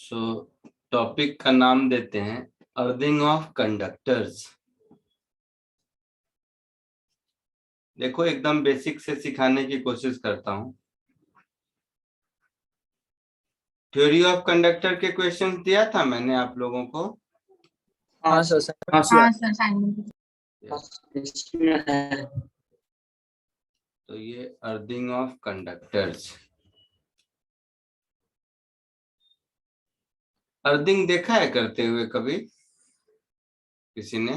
सो topic का नाम देते हैं अर्थिंग ऑफ कंडक्टर्स। देखो एकदम बेसिक से सिखाने की कोशिश करता हूँ। थ्योरी ऑफ कंडक्टर के क्वेश्चन दिया था मैंने आप लोगों को। हाँ सर। तो ये अर्थिंग ऑफ कंडक्टर्स, अर्थिंग देखा है करते हुए कभी किसी ने?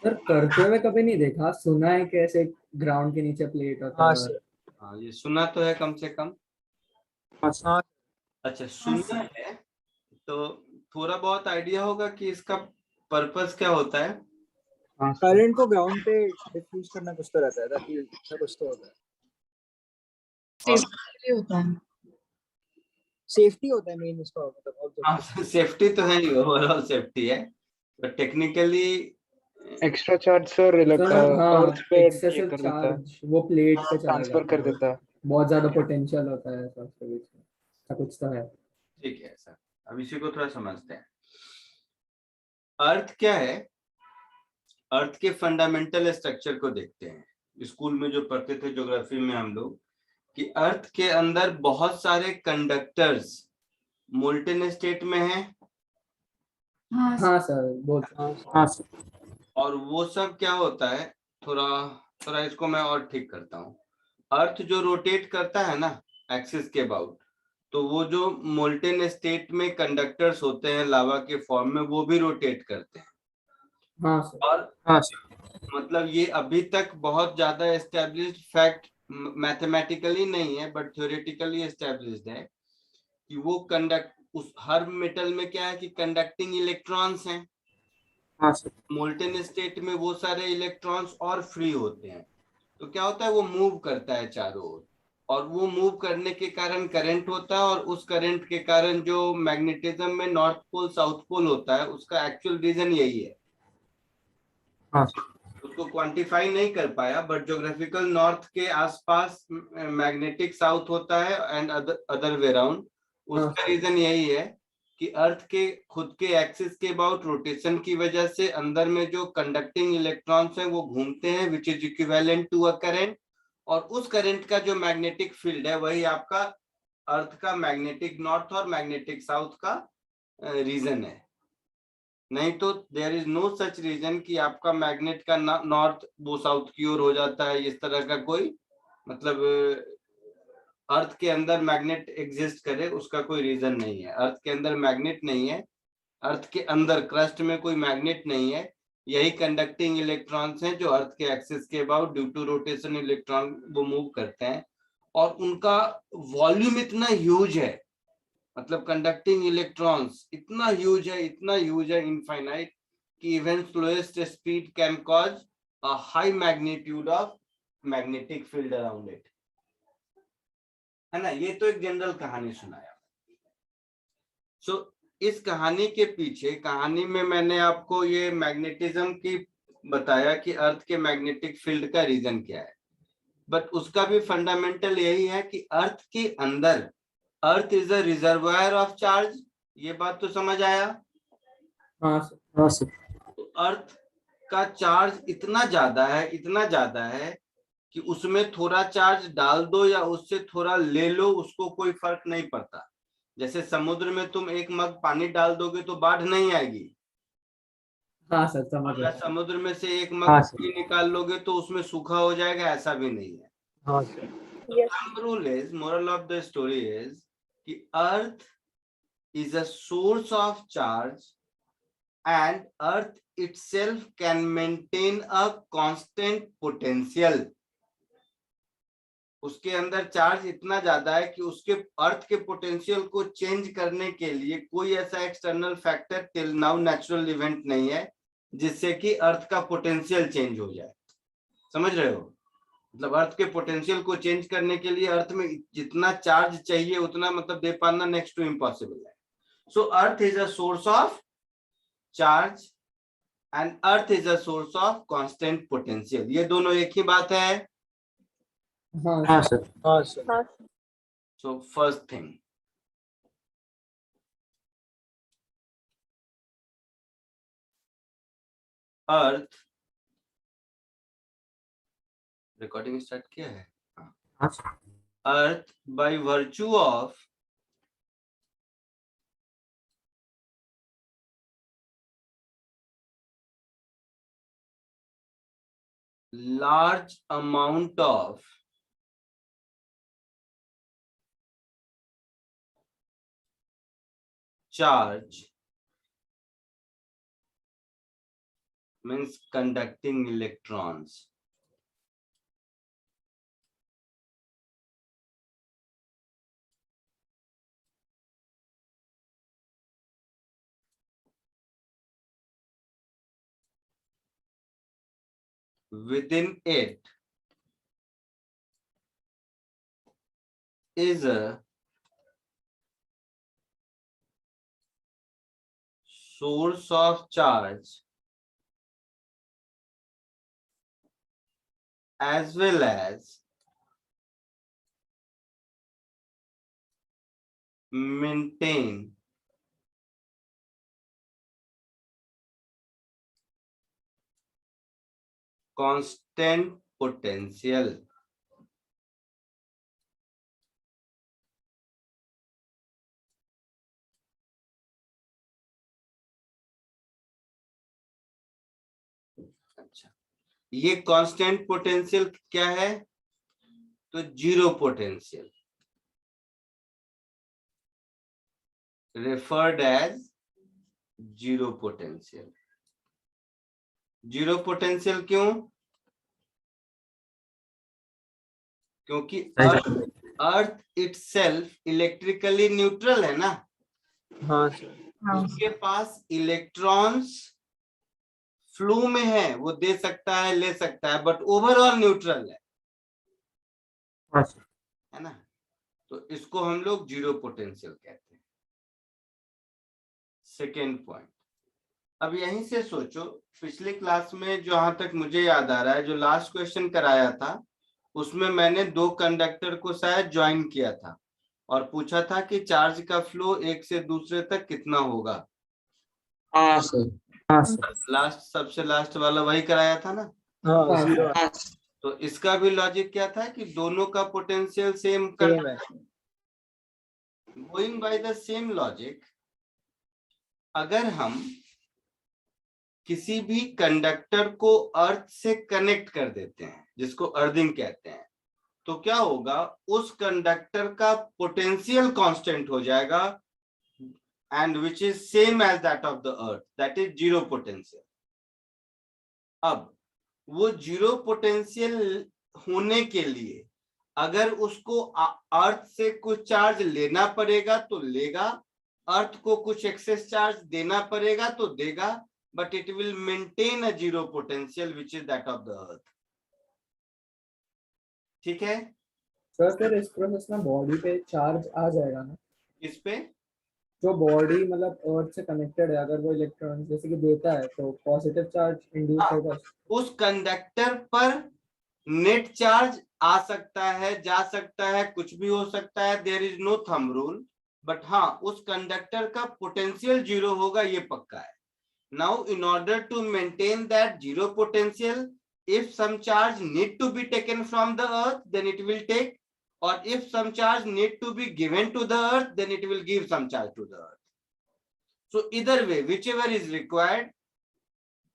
सर करते हुए कभी नहीं देखा, सुना है कि ऐसे ग्राउंड के नीचे प्लेट होता है। हाँ, ये सुना तो है कम से कम। हाँ। अच्छा, सुना है तो थोड़ा बहुत आइडिया होगा कि इसका पर्पस क्या होता है। करंट को ग्राउंड पे डिफ्यूज करना कुछ तो रहता है, ताकि ऐसा कुछ तो होता है। सेफ्टी होता है, सेफ्टी होता है मेन इसका मतलब। सेफ्टी तो है ही, ओवरऑल सेफ्टी है, बट टेक्निकली एक्स्ट्रा चार्ज सर अर्थ पे एक्सेसिव कर देता है, चार्ज वो प्लेट पे चला ट्रांसफर कर देता है। बहुत ज्यादा पोटेंशियल होता है ऐसा उसके बीच में, ऐसा कुछ तो है। ठीक है सर, अब इसी को थोड़ा समझते हैं। अर्थ क्या है? अर्थ के फंडामेंटल स्ट्रक्चर को देखते हैं। स्कूल में जो पढ़ते थे ज्योग्राफी में हम लोग, कि अर्थ के अंदर बहुत सारे कंडक्टर्स मोल्टेन स्टेट में हैं। हाँ सर, हाँ सर। और वो सब क्या होता है, थोड़ा इसको मैं और ठीक करता हूँ। अर्थ जो रोटेट करता है ना एक्सिस के अबाउट, तो वो जो मोल्टेन स्टेट में कंडक्टर्स होते हैं लावा के फॉर्म में, वो भी रोटेट करते हैं। हाँ सर। और हाँ सर। मतलब ये अभी तक बहुत ज्यादा एस्टेब्लिश्ड फैक्ट मैथमेटिकली नहीं है, बट थ्योरेटिकली एस्टेब्लिश्ड है कि वो उस हर मेटल में क्या है कि कंडक्टिंग इलेक्ट्रॉन्स हैं। हाँ सर। मोल्टेन स्टेट में वो सारे इलेक्ट्रॉन्स और फ्री होते हैं, तो क्या होता है वो मूव करता है चारों ओर, और वो मूव करने के कारण करंट होता है, और उस करंट के कारण जो मैग्नेटिज्म में नॉर्थ पोल साउथ पोल होता है, उसका एक्चुअल रीजन यही है। हाँ। उसको क्वांटिफाई नहीं कर पाया, बट ज्योग्राफिकल नॉर्थ के आसपास मैग्नेटिक साउथ होता है एंड अदर वे अराउंड। उसका रीजन यही है कि अर्थ के खुद के एक्सिस के अबाउट रोटेशन की वजह से अंदर में जो कंडक्टिंग इलेक्ट्रॉन्स हैं वो घूमते हैं, which is equivalent to a current, और उस करंट का जो मैग्नेटिक फील्ड है वही आपका अर्थ का मैग्नेटिक नॉर्थ और मैग्नेटिक साउथ का रीजन है। नहीं तो there is no such region कि आपका मैग्नेट का नॉर्थ वो साउथ की ओर हो जाता है, इस तरह का कोई मतलब अर्थ के अंदर मैग्नेट एग्जिस्ट करे उसका कोई रीजन नहीं है। अर्थ के अंदर मैग्नेट नहीं है, अर्थ के अंदर क्रस्ट में कोई मैग्नेट नहीं है। यही कंडक्टिंग इलेक्ट्रॉन्स हैं जो अर्थ के एक्सिस के about due to rotation electron वो मूव करते हैं, और उनका वॉल्यूम इतना ह्यूज है, मतलब कंडक्टिंग इलेक्ट्रॉन्स इतना ह्यूज है इनफाइनाइट, कि even slowest speed can cause a high magnitude of magnetic field around it, है ना। ये तो एक जनरल कहानी सुनाया। सो इस कहानी के पीछे, कहानी में मैंने आपको ये मैग्नेटिज्म की बताया कि अर्थ के मैग्नेटिक फील्ड का रीजन क्या है, बट उसका भी फंडामेंटल यही है कि अर्थ के अंदर earth is a reservoir of charge. ये बात तो समझ आया? हाँ सर। हाँ सर। तो अर्थ का चार्ज इतना ज्यादा है कि उसमें थोड़ा चार्ज डाल दो या उससे थोड़ा ले लो, उसको कोई फर्क नहीं पड़ता। जैसे समुद्र में तुम एक मग पानी डाल दोगे तो बाढ़ नहीं आएगी। हाँ सर, समझ अगर गया। समुद्र में से एक मग हाँ पानी निकाल लोगे तो उसमें सूखा हो जाएगा, ऐसा भी नहीं है। हाँ sir. Rule is, moral of the story is कि अर्थ is a source of charge and earth itself can maintain a constant potential। उसके अंदर चार्ज इतना ज्यादा है कि उसके अर्थ के पोटेंशियल को चेंज करने के लिए कोई ऐसा external factor till now natural event नहीं है जिससे कि अर्थ का पोटेंशियल चेंज हो जाए। समझ रहे हो? मतलब अर्थ के पोटेंशियल को चेंज करने के लिए अर्थ में जितना चार्ज चाहिए उतना मतलब दे पाना नेक्स्ट टू इम्पॉसिबल है। So earth is a source of charge and earth is a source of constant potential। ये दोनों एक ही बात है। हाँ सर। हाँ सर। So first thing, अर्थ, रिकॉर्डिंग स्टार्ट किया है, earth by virtue of large amount of charge means conducting electrons within it is a source of charge as well as maintain constant potential. अच्छा, ये constant potential क्या है? तो zero potential, referred as zero potential. Zero potential क्यों? क्योंकि अर्थ itself electrically neutral है ना. हाँ सर. उसके पास इलेक्ट्रॉन्स फ्लो में है, वो दे सकता है, ले सकता है, बट ओवरऑल न्यूट्रल है. हाँ सर. है ना. तो इसको हम लोग जीरो पोटेंशियल कहते हैं. सेकेंड पॉइंट, अब यहीं से सोचो, पिछले क्लास में जहां तक मुझे याद आ रहा है, जो लास्ट क्वेश्चन कराया था उसमें मैंने दो कंडक्टर को शायद ज्वाइन किया था और पूछा था कि चार्ज का फ्लो एक से दूसरे तक कितना होगा. हाँ सर. हाँ सर. लास्ट, सबसे लास्ट वाला वही कराया था ना. हाँ जीरो. तो इसका भी लॉजिक क्या था कि दोनों का पोटेंशियल सेम सेम है. Going by the same logic, अगर हम किसी भी कंडक्टर को अर्थ से कनेक्ट कर देते हैं, जिसको अर्थिंग कहते हैं, तो क्या होगा, उस कंडक्टर का पोटेंशियल कांस्टेंट हो जाएगा and which is same as that of the earth, that is zero potential. अब वो जीरो पोटेंशियल होने के लिए अगर उसको अर्थ से कुछ चार्ज लेना पड़ेगा तो लेगा, अर्थ को कुछ एक्सेस चार्ज देना पड़ेगा तो देगा, but it will maintain a zero potential which is that of the earth. ठीक है सर. फिर इस प्रोसेस में बॉडी पे चार्ज आ जाएगा ना? इस पे जो बॉडी मतलब अर्थ से कनेक्टेड है, अगर वो इलेक्ट्रॉन जैसे कि देता है तो पॉजिटिव चार्ज इंड्यूस होगा. उस कंडक्टर पर नेट चार्ज आ सकता है, जा सकता है, कुछ भी हो सकता है, there is no thumb rule, but हाँ उस कंडक्टर का पोटेंशियल जीरो होगा, ये पक्का है. Now, in order to maintain that zero potential, if some charge need to be taken from the earth, then it will take, or if some charge need to be given to the earth, then it will give some charge to the earth. So either way, whichever is required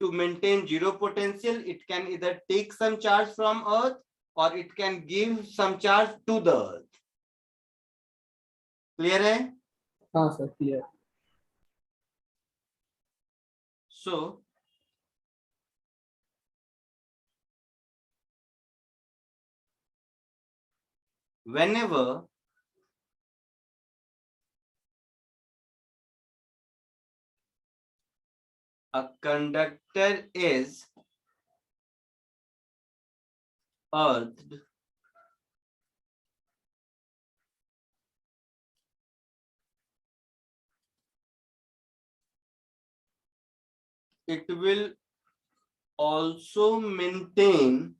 to maintain zero potential, it can either take some charge from earth or it can give some charge to the earth. Clear है? हाँ sir, clear. So whenever a conductor is earthed, it will also maintain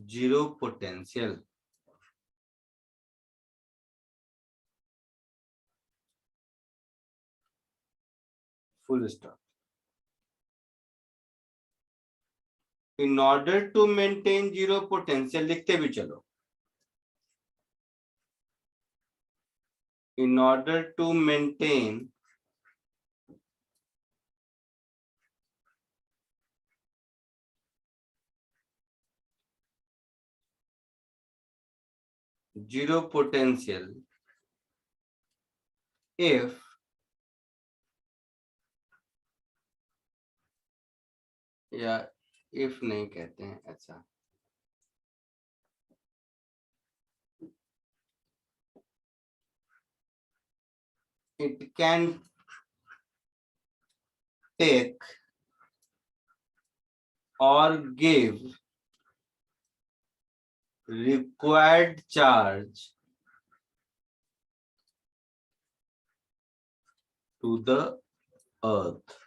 zero potential. Full stop. In order to maintain zero potential, लिखते भी चलो, in order to maintain zero potential if या if नहीं कहते हैं, अच्छा it can take or give required charge to the earth.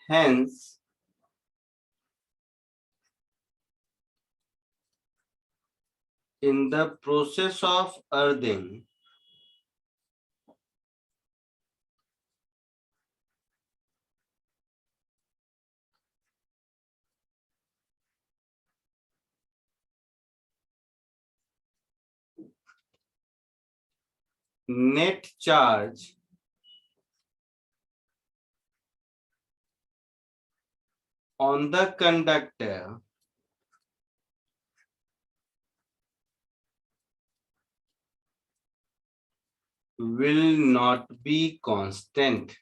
Hence, in the process of earthing, net charge on the conductor will not be constant.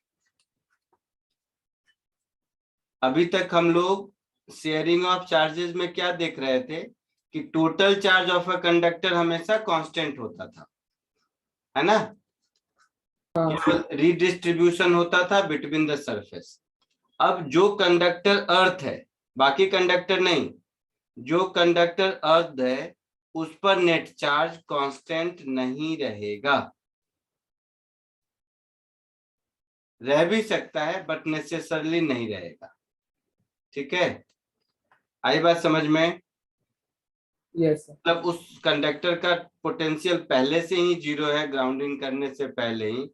अभी तक हम लोग sharing of charges में क्या देख रहे थे कि total charge of a conductor हमेशा कांस्टेंट होता था, है ना? रीडिस्ट्रीब्यूशन होता था बिटवीन द सरफेस। अब जो कंडक्टर अर्थ है, बाकी कंडक्टर नहीं, जो कंडक्टर अर्थ है उस पर नेट चार्ज कांस्टेंट नहीं रहेगा, रह भी सकता है बट नेसेसरली नहीं रहेगा। ठीक है, आई बात समझ में? Yes sir. मतलब उस कंडक्टर का पोटेंशियल पहले से ही जीरो है, ग्राउंडिंग करने से पहले ही,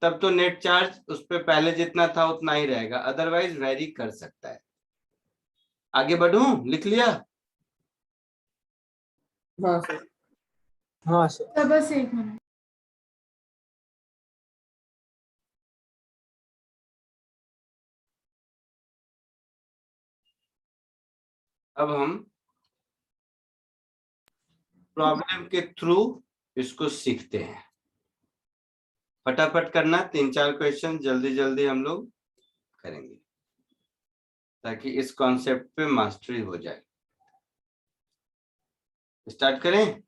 तब तो नेट चार्ज उस पर पहले जितना था उतना ही रहेगा, अदरवाइज वेरी कर सकता है। आगे बढ़ूं? लिख लिया? हाँ सर। हाँ सर। बस एक मिनट। अब हम प्रॉब्लम के थ्रू इसको सीखते हैं। फटाफट करना, 3-4 क्वेश्चन जल्दी जल्दी हम लोग करेंगे ताकि इस कॉन्सेप्ट पे मास्टरी हो जाए। स्टार्ट करें?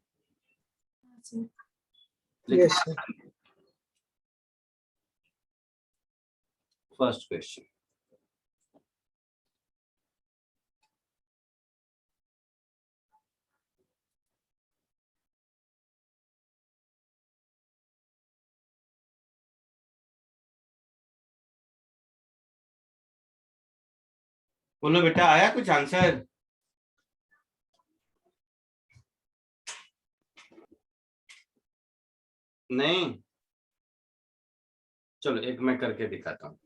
Yes sir. फर्स्ट क्वेश्चन, बोलो बेटा, आया कुछ आंसर? नहीं? चलो एक मैं करके दिखाता हूँ।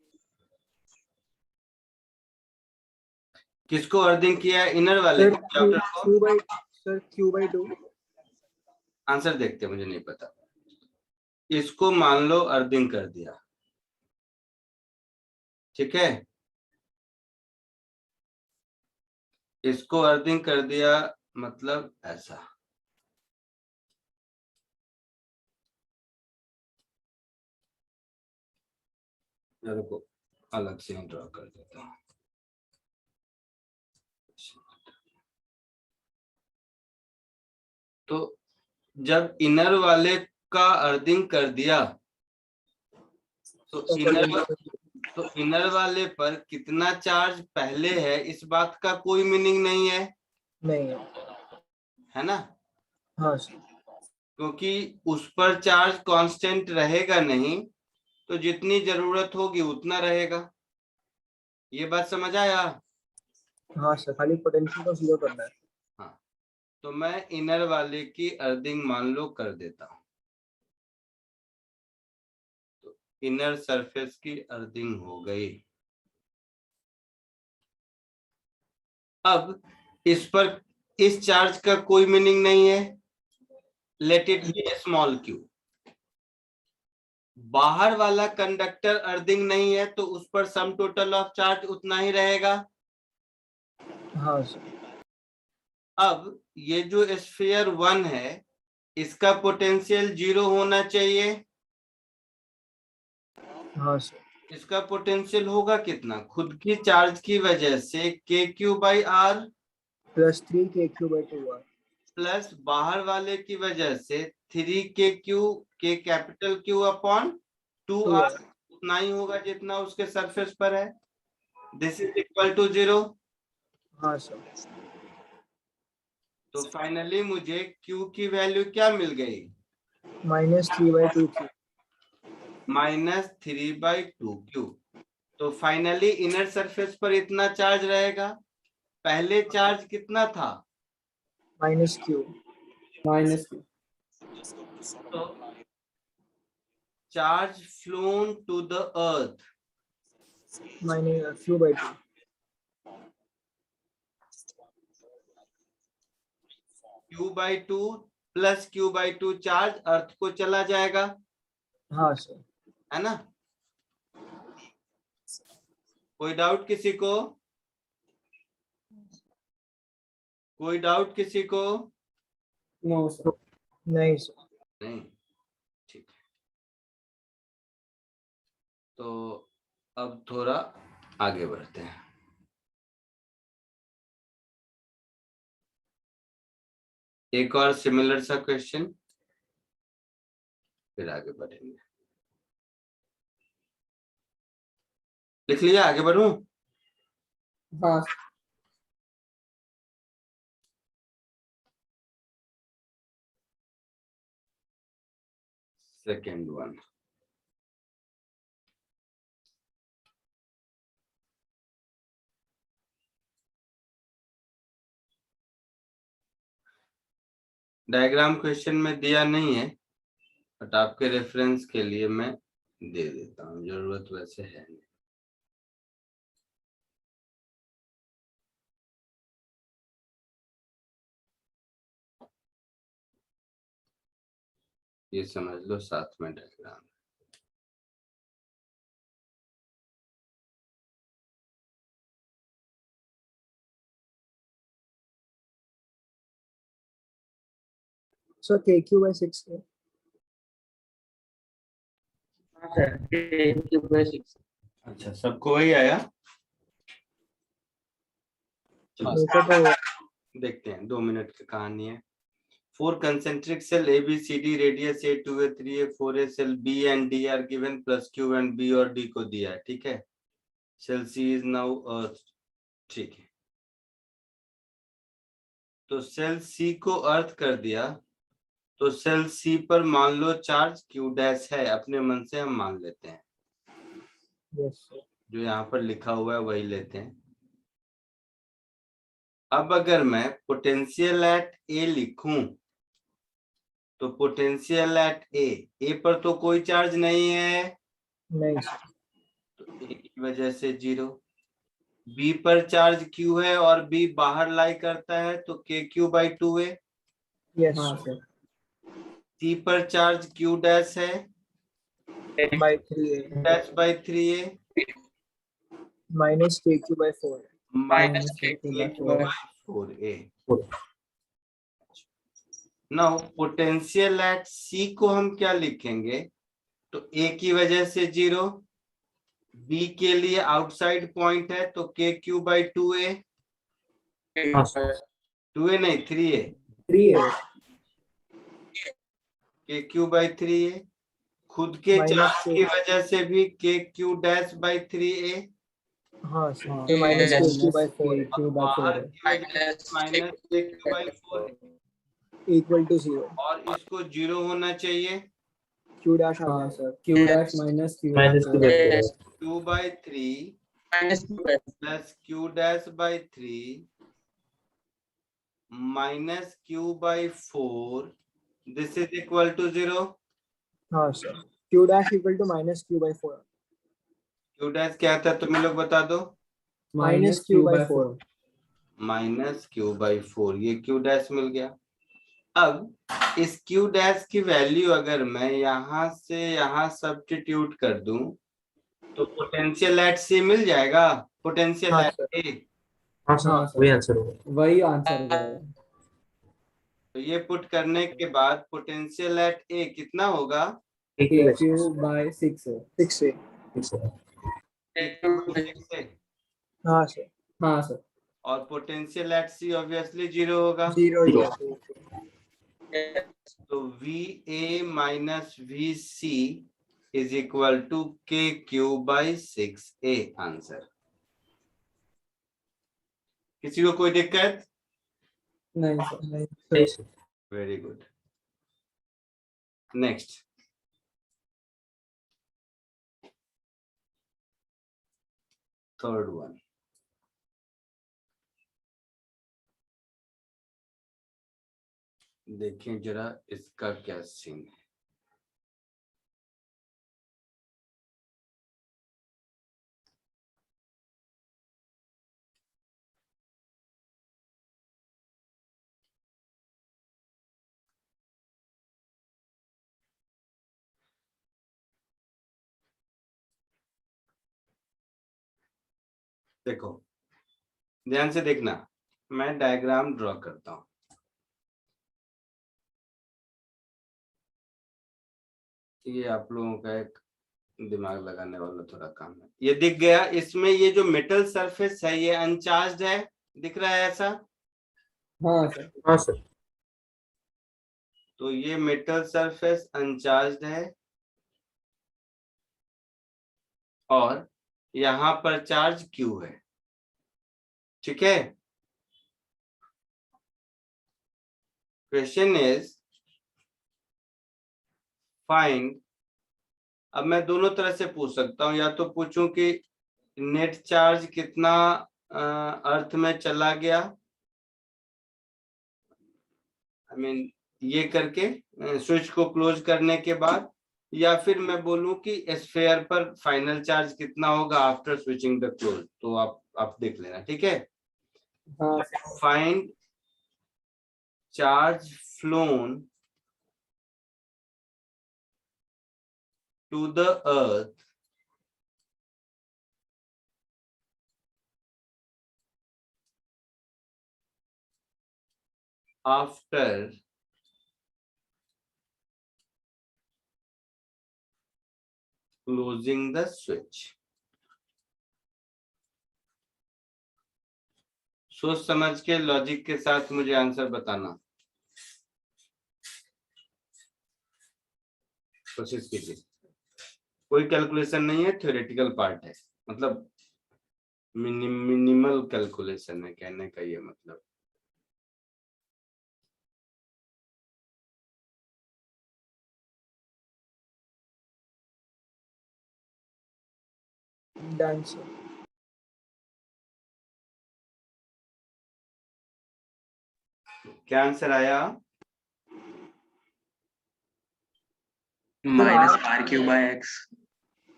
किसको अर्थिंग किया है? इनर वाले सर Q/2 आंसर देखते, मुझे नहीं पता। इसको मान लो अर्थिंग कर दिया, ठीक है? इसको अर्थिंग कर दिया मतलब ऐसा, को अलग से ड्रॉ कर देता हूँ। तो जब इनर वाले का अर्थिंग कर दिया तो इनर वाले पर कितना चार्ज पहले है इस बात का कोई मीनिंग नहीं है, नहीं है ना? हाँ सर। क्योंकि उस पर चार्ज कांस्टेंट रहेगा नहीं, तो जितनी जरूरत होगी उतना रहेगा। ये बात समझ आया? हाँ सर, खाली पोटेंशियल को जीरो करना है। हाँ, तो मैं इनर वाले की अर्थिंग मान लो कर देता हूं। तो इनर सरफेस की अर्थिंग हो गई। अब इस पर इस चार्ज का कोई मीनिंग नहीं है, let it be small Q. बाहर वाला कंडक्टर अर्थिंग नहीं है तो उस पर सम टोटल ऑफ चार्ज उतना ही रहेगा। हाँ सर। अब ये जो स्फीयर 1 है इसका पोटेंशियल 0 होना चाहिए। हाँ सर। इसका पोटेंशियल होगा कितना? खुद की चार्ज की वजह से KQ/R +3KQ/2R प्लस बाहर वाले की वजह से 3KQ के कैपिटल Q अपॉन 2R, उतना ही होगा जितना उसके सरफेस पर है। This is equal to 0। हाँ सर। तो फाइनली मुझे Q की वैल्यू क्या मिल गई? -3/2Q। -3/2Q। तो फाइनली इनर सरफेस पर इतना चार्ज रहेगा। पहले चार्ज कितना था? -Q। तो charge flown to the earth Q/2। Q/2 plus Q/2 charge earth को चला जाएगा, हाँ सर। है ना? कोई डाउट किसी को? कोई डाउट किसी को? No sir. नहीं सर। नहीं, ठीक है। तो अब थोड़ा आगे बढ़ते हैं। एक और सिमिलर सा क्वेश्चन, फिर आगे बढ़ेंगे। लिख लिया? आगे बढ़ूं? हाँ। सेकेंड वन, डायग्राम क्वेश्चन में दिया नहीं है बट आपके रेफरेंस के लिए मैं दे देता हूँ, जरूरत वैसे है नहीं। ये समझ लो साथ में डायग्राम। सर KQ/6 है। अच्छा, सबको वही आया? मेरे को तो देखते हैं, 2 मिनट की कहानी है। 4 concentric cell ABCD radius A 2 A 3 A 4 A cell B and D are given plus Q and B और D को दिया है, ठीक है। सेल C is now अर्थ, ठीक है। तो सेल C को अर्थ कर दिया, तो सेल C पर मान लो चार्ज Q डैश है, अपने मन से हम मान लेते हैं। Yes sir. जो यहाँ पर लिखा हुआ है वही लेते हैं। अब अगर मैं पोटेंशियल एट A लिखूं तो पोटेंशियल एट ए पर तो कोई चार्ज नहीं है, नहीं सर। तो ए की वजह से 0। बी पर चार्ज Q है और बी बाहर लाई करता है तो KQ/2A। Yes sir. सी पर चार्ज Q डैश है, -3A -3A -KQ/4 -KQ/4A। Now potential at सी को हम क्या लिखेंगे? तो ए की वजह से 0, बी के लिए आउटसाइड पॉइंट है तो KQ/2A, 2A नहीं 3A, 3A KQ/3A। खुद के चार्ज की वजह से भी KQ'/3A। हाँ सर। तो -KQ/4 -KQ/4 इक्वल टू 0 और इसको 0 होना चाहिए। Q डैश आ जाएगा sir. Q dash -Q/3 Q/3 plus Q'/3 minus q by 4, this is equal to 0. हाँ sir, q dash equal to minus q by 4. q dash क्या था तुम लोग बता दो? minus q by 4. Minus q by 4, ये q dash मिल गया। अब इस q dash की वैल्यू अगर मैं यहाँ से यहाँ सब्स्टिट्यूट कर दूं तो पोटेंशियल एट C मिल जाएगा, पोटेंशियल हाँ एट सर। A। हाँ सर, वही आंसर होगा, वही आंसर होगा। तो ये पुट करने के बाद पोटेंशियल एट A कितना होगा? q by 6 है। 6 है। हाँ सर। हाँ सर। और पोटेंशियल एट C ऑब्वियसली 0 होगा। 0 ही है। तो VA minus VC is equal to KQ by 6A answer. किसी को कोई दिक्कत? नहीं सर, नहीं sir. Very good. Next, third one. देखें जरा इसका क्या सीन है। देखो ध्यान से देखना, मैं डायग्राम ड्रॉ करता हूं। ये आप लोगों का एक दिमाग लगाने वाला थोड़ा काम है। ये दिख गया, इसमें ये जो मेटल सरफेस है ये अनचार्ज्ड है, दिख रहा है ऐसा? हाँ सर। हाँ सर। तो ये मेटल सरफेस अनचार्ज्ड है और यहाँ पर चार्ज Q है, ठीक है। क्वेश्चन इज फाइंड, अब मैं दोनों तरह से पूछ सकता हूं, या तो पूछूं कि नेट चार्ज कितना अर्थ में चला गया, आई मीन ये करके स्विच को क्लोज करने के बाद, या फिर मैं बोलूं कि स्फीयर पर फाइनल चार्ज कितना होगा आफ्टर स्विचिंग द क्लोज। तो आप देख लेना, ठीक है। हाँ। Find charge phloem to the earth after closing the switch। सोच समझ के लॉजिक के साथ मुझे आंसर बताना, कोशिश कीजिए। कोई कैलकुलेशन नहीं है, थ्योरेटिकल पार्ट है, मतलब मिनिमल कैलकुलेशन है, कहने का ये मतलब। Done sir. क्या आंसर आया? Minus R Q by X.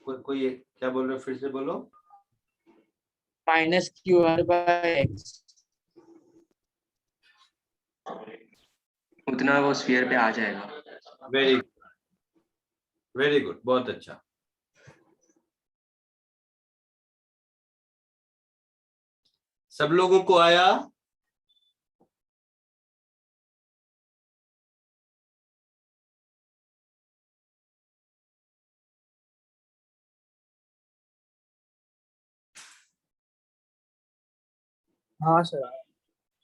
कोई क्या बोल रहे हो, फिर से बोलो। Minus Q R by X. उतना वो स्फीयर पे आ जाएगा। वेरी गुड, बहुत अच्छा। सब लोगों को आया? हाँ सर।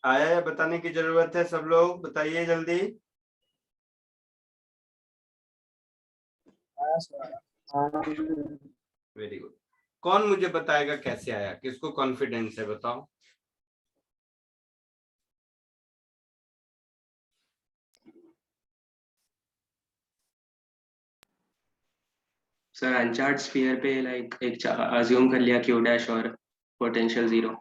आया या बताने की जरूरत है? सब लोग बताइए जल्दी। आया सर। Very good. कौन मुझे बताएगा कैसे आया, किसको कॉन्फिडेंस है, बताओ। सर अनचार्ज स्फीयर पे लाइक एक अज्यूम कर लिया क्यू डैश और पोटेंशियल 0।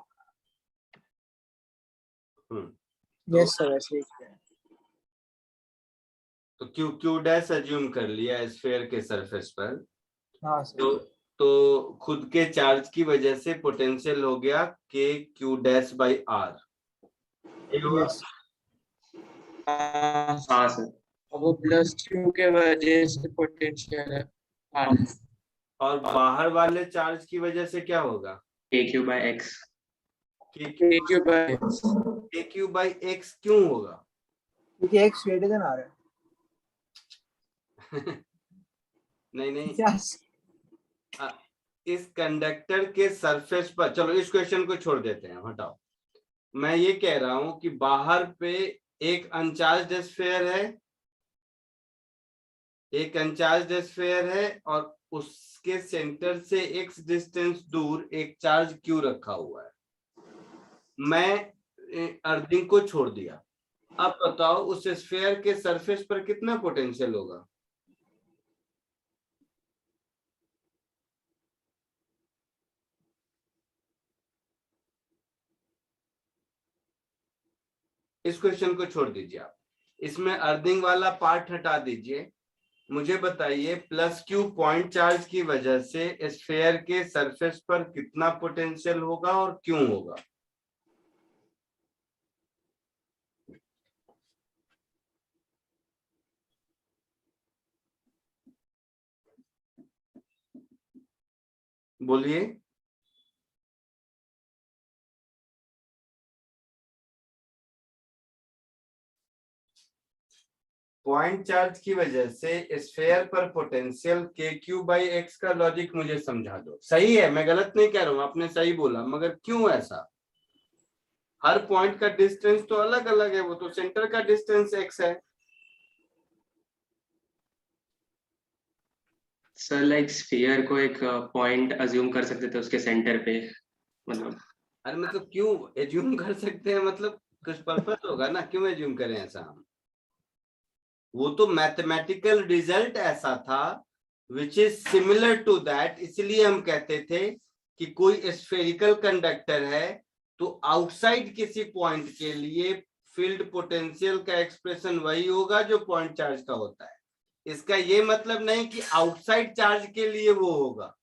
यस सर ऐसे ही किया है। तो क्यू डैश एज्यूम कर लिया स्फीयर के सरफेस पर, हाँ सर। तो खुद के चार्ज की वजह से पोटेंशियल हो गया K Q dash by R. Yes हाँ हाँ सर। वो प्लस क्यू के वजह से पोटेंशियल है। हाँ और बाहर वाले चार्ज की वजह से क्या होगा? AQ by X। के क्यू बाय के क्यू बाई एक्स क्यों होगा? क्योंकि एक्स ग्रेटर देन आर है। नहीं यस इस कंडक्टर के सरफेस पर, चलो इस क्वेश्चन को छोड़ देते हैं, हटाओ। मैं ये कह रहा हूं कि बाहर पे एक अनचार्ज्ड स्फीयर है, और उसके सेंटर से x डिस्टेंस दूर एक चार्ज q रखा हुआ है। मैं अर्थिंग को छोड़ दिया। अब बताओ उस स्फीयर के सरफेस पर कितना पोटेंशियल होगा? इस क्वेश्चन को छोड़ दीजिए आप, इसमें अर्थिंग वाला पार्ट हटा दीजिए। मुझे बताइए प्लस क्यू पॉइंट चार्ज की वजह से स्फीयर के सरफेस पर कितना पोटेंशियल होगा और क्यों होगा? बोलिए। पॉइंट चार्ज की वजह से स्फीयर पर पोटेंशियल के क्यू बाई एक्स का लॉजिक मुझे समझा दो। सही है, मैं गलत नहीं कह रहा हूं, आपने सही बोला, मगर क्यों ऐसा? हर पॉइंट का डिस्टेंस तो अलग अलग है, वो तो सेंटर का डिस्टेंस एक्स है। सर लाइक स्फीयर को एक पॉइंट अज्यूम कर सकते थे उसके सेंटर पे, मतलब। अरे मतलब क्यों एज्यूम कर सकते हैं, मतलब कुछ पर्पस होगा ना, क्यों एज्यूम करें ऐसा हम? वो तो मैथमेटिकल रिजल्ट ऐसा था which is similar to that, इसलिए हम कहते थे कि कोई स्फेरिकल कंडक्टर है तो आउटसाइड किसी पॉइंट के लिए फील्ड पोटेंशियल का एक्सप्रेशन वही होगा जो पॉइंट चार्ज का होता है। इसका ये मतलब नहीं कि आउटसाइड चार्ज के लिए वो होगा।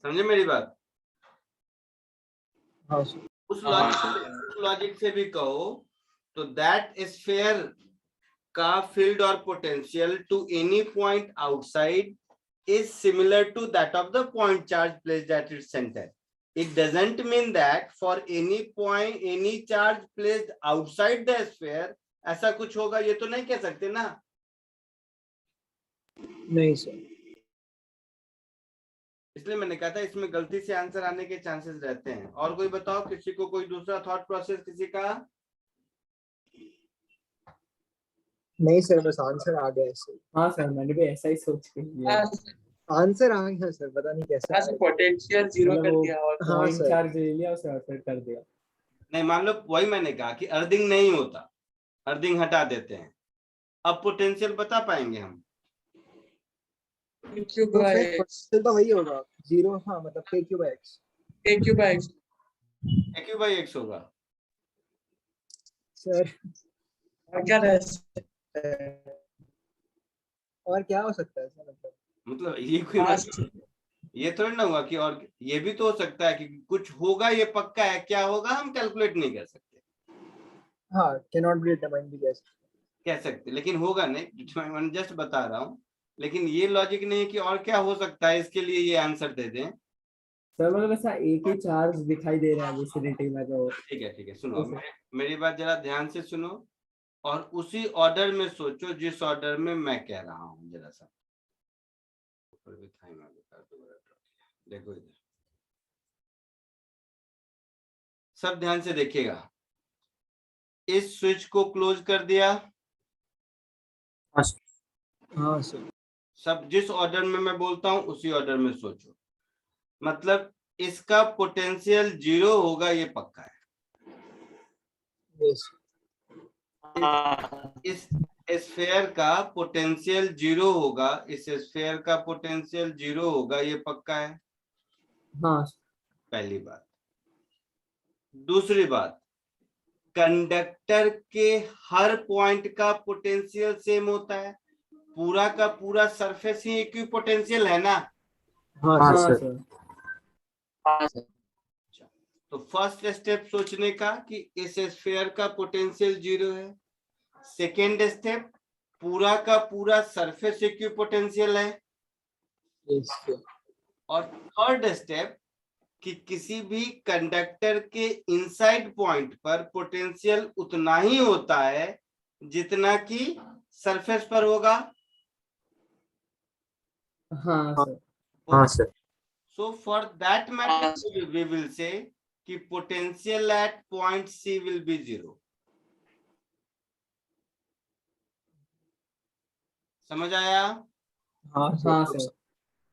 समझे मेरी बात? हाँ सर। उस हाँ लॉजिक से भी कहो तो दैट स्फीयर का फील्ड और potential to any point outside is similar to that of the point charge placed at its center. It doesn't mean that for any point, any charge placed outside the sphere ऐसा कुछ होगा, ये तो नहीं कह सकते ना। नहीं सर। इसलिए मैंने कहा था इसमें गलती से आंसर आने के चांसेस रहते हैं। और कोई बताओ, किसी को कोई दूसरा थॉट प्रोसेस किसी का? नहीं सर बस आंसर आ गया सर। हाँ सर मैंने भी ऐसा ही सोच के लिया। आंसर आ गया सर, पता नहीं कैसे से पोटेंशियल जीरो कर दिया और पॉइंट चार्ज ले लिया उसे फिर कर दिया। नहीं, मान लो वही मैंने कहा कि अर्थिंग नहीं होता, अर्थिंग हटा देते हैं, अब पोटेंशियल बता पाएंगे हम? क्यू बाय एक्स तो वही होगा जीरो। हाँ मतलब K Q by X. K Q by X Q by X होगा सर क्या है? और क्या हो सकता है सर? मतलब ये कोई मतलब ये थोड़ी ना हुआ कि, और ये भी तो हो सकता है कि कुछ होगा, ये पक्का है, क्या होगा हम कैलकुलेट नहीं कर सकते। हाँ कैन नॉट बी डिटरमाइंड भी कह सकते लेकिन होगा नहीं, मैं जस्ट बता रहा हूँ। लेकिन ये लॉजिक नहीं है कि और क्या हो सकता है, इसके लिए ये आंसर दे दें। सर मतलब ऐसा एक ही चार्ज दिखाई दे रहा है विसिनिटी में तो। ठीक है सुनो, मेरी बात जरा ध्यान से सुनो और उसी ऑर्डर में सोचो जिस ऑर्डर में मैं कह रहा हूँ। जरा सा देखो इधर, सब ध्यान से देखिएगा। इस स्विच को क्लोज कर दिया। हाँ सर। सब जिस ऑर्डर में मैं बोलता हूँ उसी ऑर्डर में सोचो। मतलब इसका पोटेंशियल जीरो होगा, ये पक्का है। यस। इस स्फीयर का पोटेंशियल जीरो होगा, इस स्फीयर का पोटेंशियल जीरो होगा, ये पक्का है। हाँ पहली बात। दूसरी बात, कंडक्टर के हर पॉइंट का पोटेंशियल सेम होता है, पूरा का पूरा सरफेस ही इक्विपोटेंशियल है ना। हाँ सर। हाँ सर। तो फर्स्ट स्टेप सोचने का कि इस स्फीयर का पोटेंशियल 0 है। सेकेंड स्टेप, पूरा का पूरा सरफेस इक्विपोटेंशियल है। और थर्ड स्टेप कि किसी भी कंडक्टर के इनसाइड पॉइंट पर पोटेंशियल उतना ही होता है जितना कि सरफेस पर होगा। हाँ sir. So for that matter, we will say कि potential at point C will be 0. समझ आया? हाँ सर।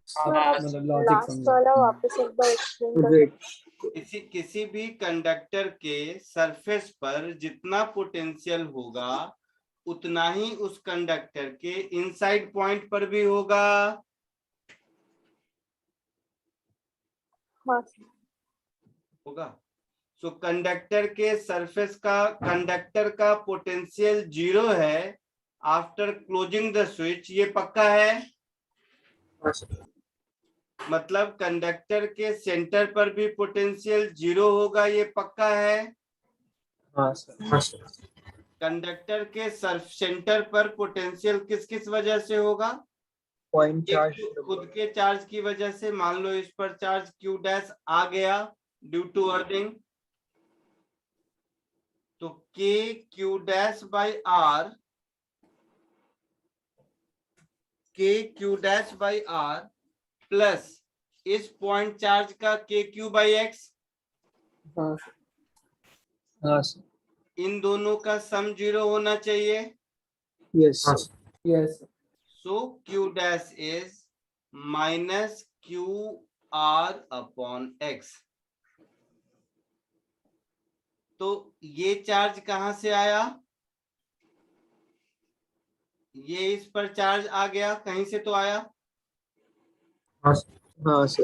मतलब लॉजिक वाला वापस एक बार एक्सप्लेन किसी भी कंडक्टर के सरफेस पर जितना पोटेंशियल होगा उतना ही उस कंडक्टर के इनसाइड पॉइंट पर भी होगा। होगा। सो कंडक्टर के सरफेस का कंडक्टर का पोटेंशियल 0 है आफ्टर क्लोजिंग द स्विच, ये पक्का है। मतलब कंडक्टर के सेंटर पर भी पोटेंशियल 0 होगा, ये पक्का है। हाँ सर। कंडक्टर के सेंटर पर पोटेंशियल किस किस वजह से होगा? पॉइंट चार्ज, खुद के चार्ज की वजह से। मान लो इस पर चार्ज Q डैश आ गया ड्यू टू अर्थिंग, तो K Q dash by R, K Q dash by R plus इस पॉइंट चार्ज का K Q बाई X। हाँ सर। इन दोनों का सम 0 होना चाहिए। Yes yes. So Q dash is minus QR upon X. तो ये चार्ज कहां से आया? ये इस पर चार्ज आ गया, कहीं से तो आया। हाँ सर।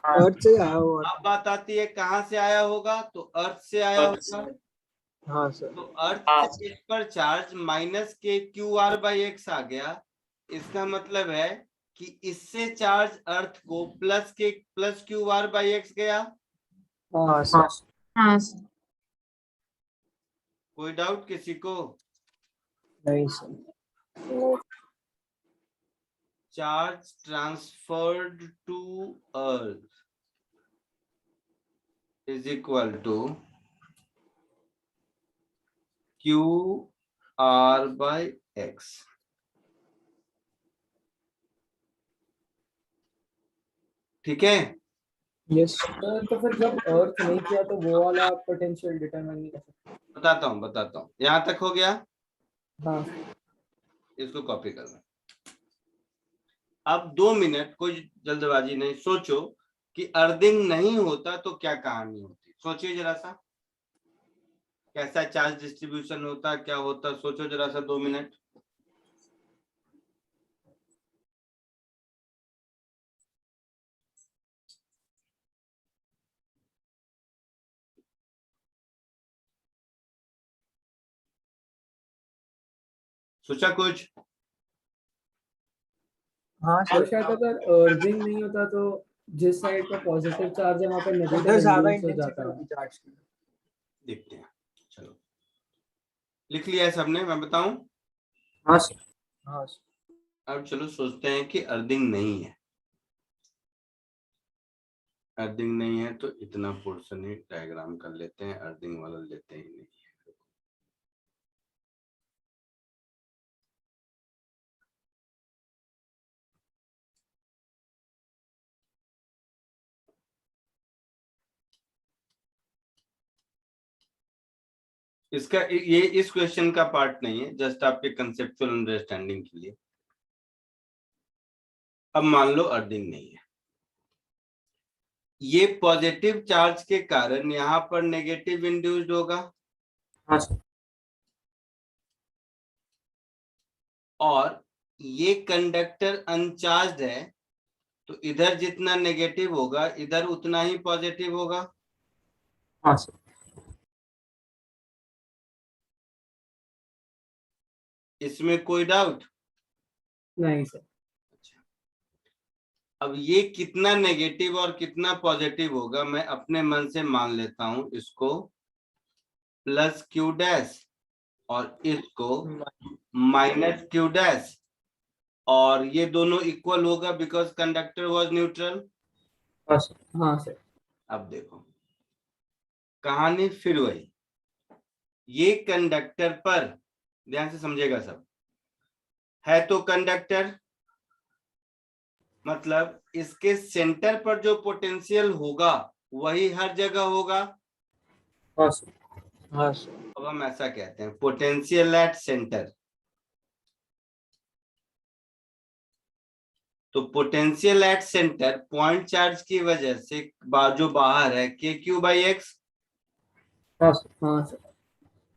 अर्थ से आया होगा। अब बात आती है कहां से आया होगा, तो अर्थ से आया होगा। हाँ सर। तो अर्थ से इस पर चार्ज माइनस के QR बाई एक्स आ गया। इसका मतलब है कि इससे चार्ज अर्थ को प्लस QR बाई एक्स गया। हाँ सर। हाँ सर। कोई डाउट किसी को? नहीं sir. Charge transferred to earth is equal to QR by X. ठीक है। यस। तो फिर जब अर्थ नहीं किया तो वो वाला पोटेंशियल डिटरमाइन नहीं कर सकते। बताता हूँ। यहां तक हो गया? हाँ। इसको कॉपी करना। अब 2 मिनट, कोई जल्दबाजी नहीं, सोचो कि अर्थिंग नहीं होता तो क्या कहानी होती। सोचिए जरा सा, कैसा चार्ज डिस्ट्रीब्यूशन होता, क्या होता, सोचो जरा सा 2 मिनट। सोचा कुछ? हाँ सर। शायद अगर अर्थिंग नहीं होता तो जिस साइड पे पॉजिटिव चार्ज है वहां पे नेगेटिव ज्यादा इंटेंसिटी होगी चार्ज की। देखते हैं, चलो लिख लिया है सबने, मैं बताऊं? हाँ सर। हाँ सर। अब चलो सोचते हैं कि अर्थिंग नहीं है। अर्थिंग नहीं है तो इतना पोर्शन ही डायग्राम कर लेते हैं, अर्थिंग वाला लेते ही नहीं है। इसका ये इस क्वेश्चन का पार्ट नहीं है, जस्ट आपके कंसेप्चुअल अंडरस्टैंडिंग के लिए। अब मान लो अर्थिंग नहीं है, ये पॉजिटिव चार्ज के कारण यहाँ पर नेगेटिव इंड्यूस्ड होगा। हाँ सर। और ये कंडक्टर अनचार्ज है, तो इधर जितना नेगेटिव होगा इधर उतना ही पॉजिटिव होगा। हाँ सर। इसमें कोई डाउट नहीं सर। अब ये कितना नेगेटिव और कितना पॉजिटिव होगा मैं अपने मन से मान लेता हूं, इसको प्लस क्यू डैश और इसको माइनस क्यू डैश, और ये दोनों इक्वल होगा बिकॉज कंडक्टर वाज न्यूट्रल। हाँ सर। अब देखो कहानी फिर वही, ये कंडक्टर पर ध्यान से समझेगा सब, है तो कंडक्टर, मतलब इसके सेंटर पर जो पोटेंशियल होगा वही हर जगह होगा। हाँ सर। हाँ सर। अब हम ऐसा कहते हैं पोटेंशियल एट सेंटर, तो potential at centre point charge की वजह से जो बाहर है के क्यू बाई एक्स। हाँ सर।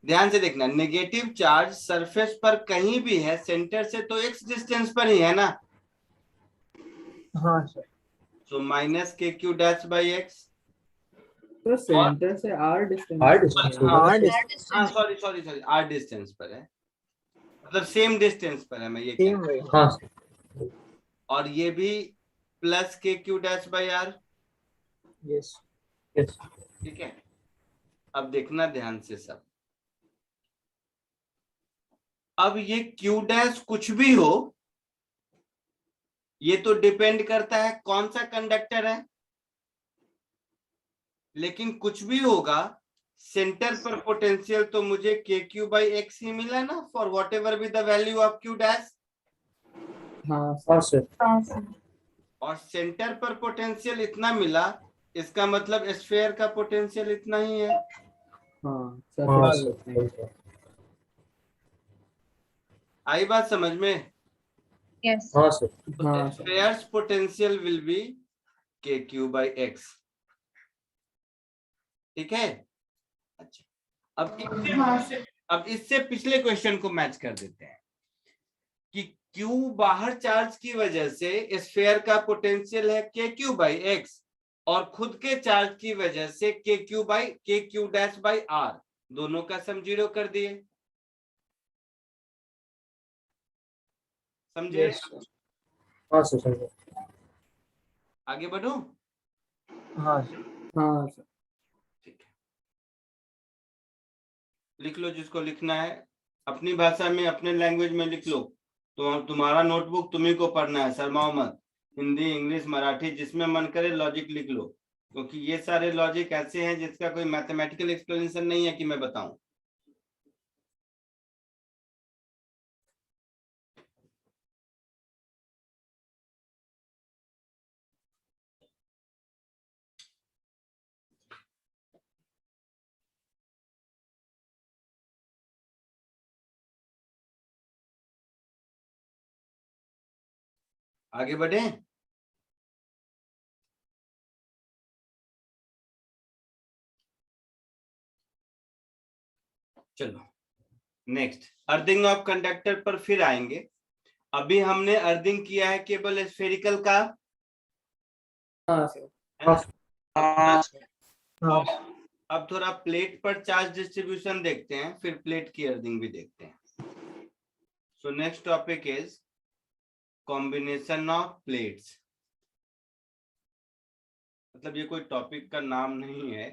ध्यान से देखना, नेगेटिव चार्ज सरफेस पर कहीं भी है, सेंटर से तो एक्स डिस्टेंस पर ही है ना। हाँ सर। सो माइनस के क्यू डैश बाई एक्स, तो सेंटर से आर डिस्टेंस, हाँ सॉरी आर डिस्टेंस पर है, मतलब सेम डिस्टेंस पर है, मैं ये कह रहा हूं। हाँ। और ये भी plus K Q dash by R. Yes. ठीक है, अब देखना ध्यान से सब, अब ये क्यू डैश कुछ भी हो, ये तो डिपेंड करता है कौन सा कंडक्टर है, लेकिन कुछ भी होगा सेंटर पर पोटेंशियल तो मुझे के क्यू बाई एक्स ही मिला ना, for what ever be the value of Q dash. हाँ सर। और सेंटर पर पोटेंशियल इतना मिला, इसका मतलब स्फीयर का पोटेंशियल इतना ही है। हाँ सर। आई बात समझ में? Yes. हाँ सर। तो स्फीयर्स पोटेंशियल विल बी के क्यू बाई एक्स। ठीक है, अच्छा अब इससे पिछले क्वेश्चन को मैच कर देते हैं कि क्यू बाहर चार्ज की वजह से स्फीयर का पोटेंशियल है के क्यू बाई एक्स, और खुद के चार्ज की वजह से के क्यू डैश बाई आर, दोनों का सम 0 कर दिए। समझे? हाँ सर। आगे बढ़ो। हाँ सर। ठीक है, लिख लो जिसको लिखना है, अपनी भाषा में अपने लैंग्वेज में लिख लो। तो तुम्हारा नोटबुक तुम्ही को पढ़ना है, शर्माओ मत। हिंदी, इंग्लिश, मराठी, जिसमें मन करे लॉजिक लिख लो, क्योंकि ये सारे लॉजिक ऐसे हैं जिसका कोई मैथमेटिकल एक्सप्लेनेशन नहीं है कि मैं बताऊं। आगे बढ़े। चलो नेक्स्ट, अर्थिंग ऑफ कंडक्टर पर फिर आएंगे। अभी हमने अर्थिंग किया है केवल स्फेरिकल का। हाँ सर। अब थोड़ा प्लेट पर चार्ज डिस्ट्रीब्यूशन देखते हैं, फिर प्लेट की अर्थिंग भी देखते हैं। So next topic is combination of plates. मतलब ये कोई टॉपिक का नाम नहीं है,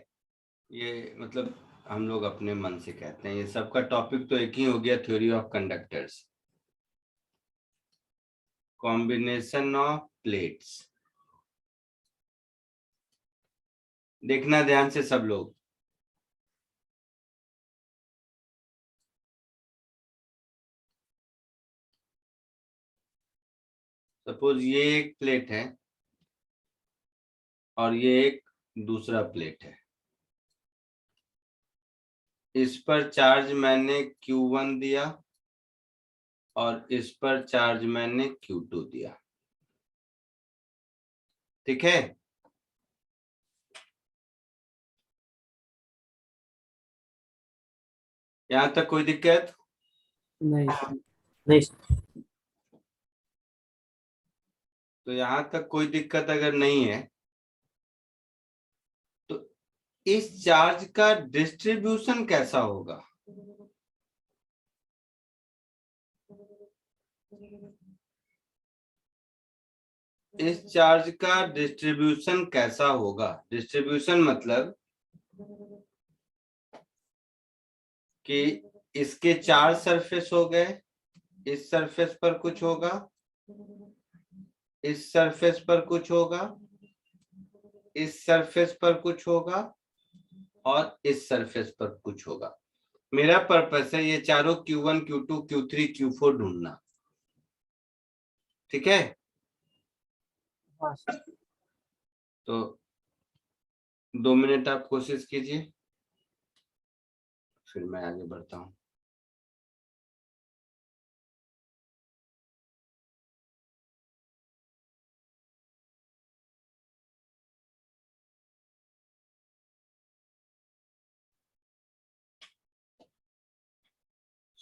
ये मतलब हम लोग अपने मन से कहते हैं। ये सबका टॉपिक तो एक ही हो गया, theory of conductors, combination of plates. देखना ध्यान से सब लोग, सपोज ये एक प्लेट है और ये एक दूसरा प्लेट है। इस पर चार्ज मैंने Q1 दिया और इस पर चार्ज मैंने Q2 दिया। ठीक है, यहां तक कोई दिक्कत नहीं। तो यहां तक कोई दिक्कत अगर नहीं है तो इस चार्ज का डिस्ट्रीब्यूशन कैसा होगा? इस चार्ज का डिस्ट्रीब्यूशन कैसा होगा? डिस्ट्रीब्यूशन मतलब कि इसके 4 सरफेस हो गए, इस सरफेस पर कुछ होगा, इस सरफेस पर कुछ होगा, इस सरफेस पर कुछ होगा और इस सरफेस पर कुछ होगा। मेरा पर्पस है ये चारों Q1, Q2, Q3, Q4 ढूंढना। ठीक है? हाँ सर। तो 2 मिनट आप कोशिश कीजिए, फिर मैं आगे बढ़ता हूँ।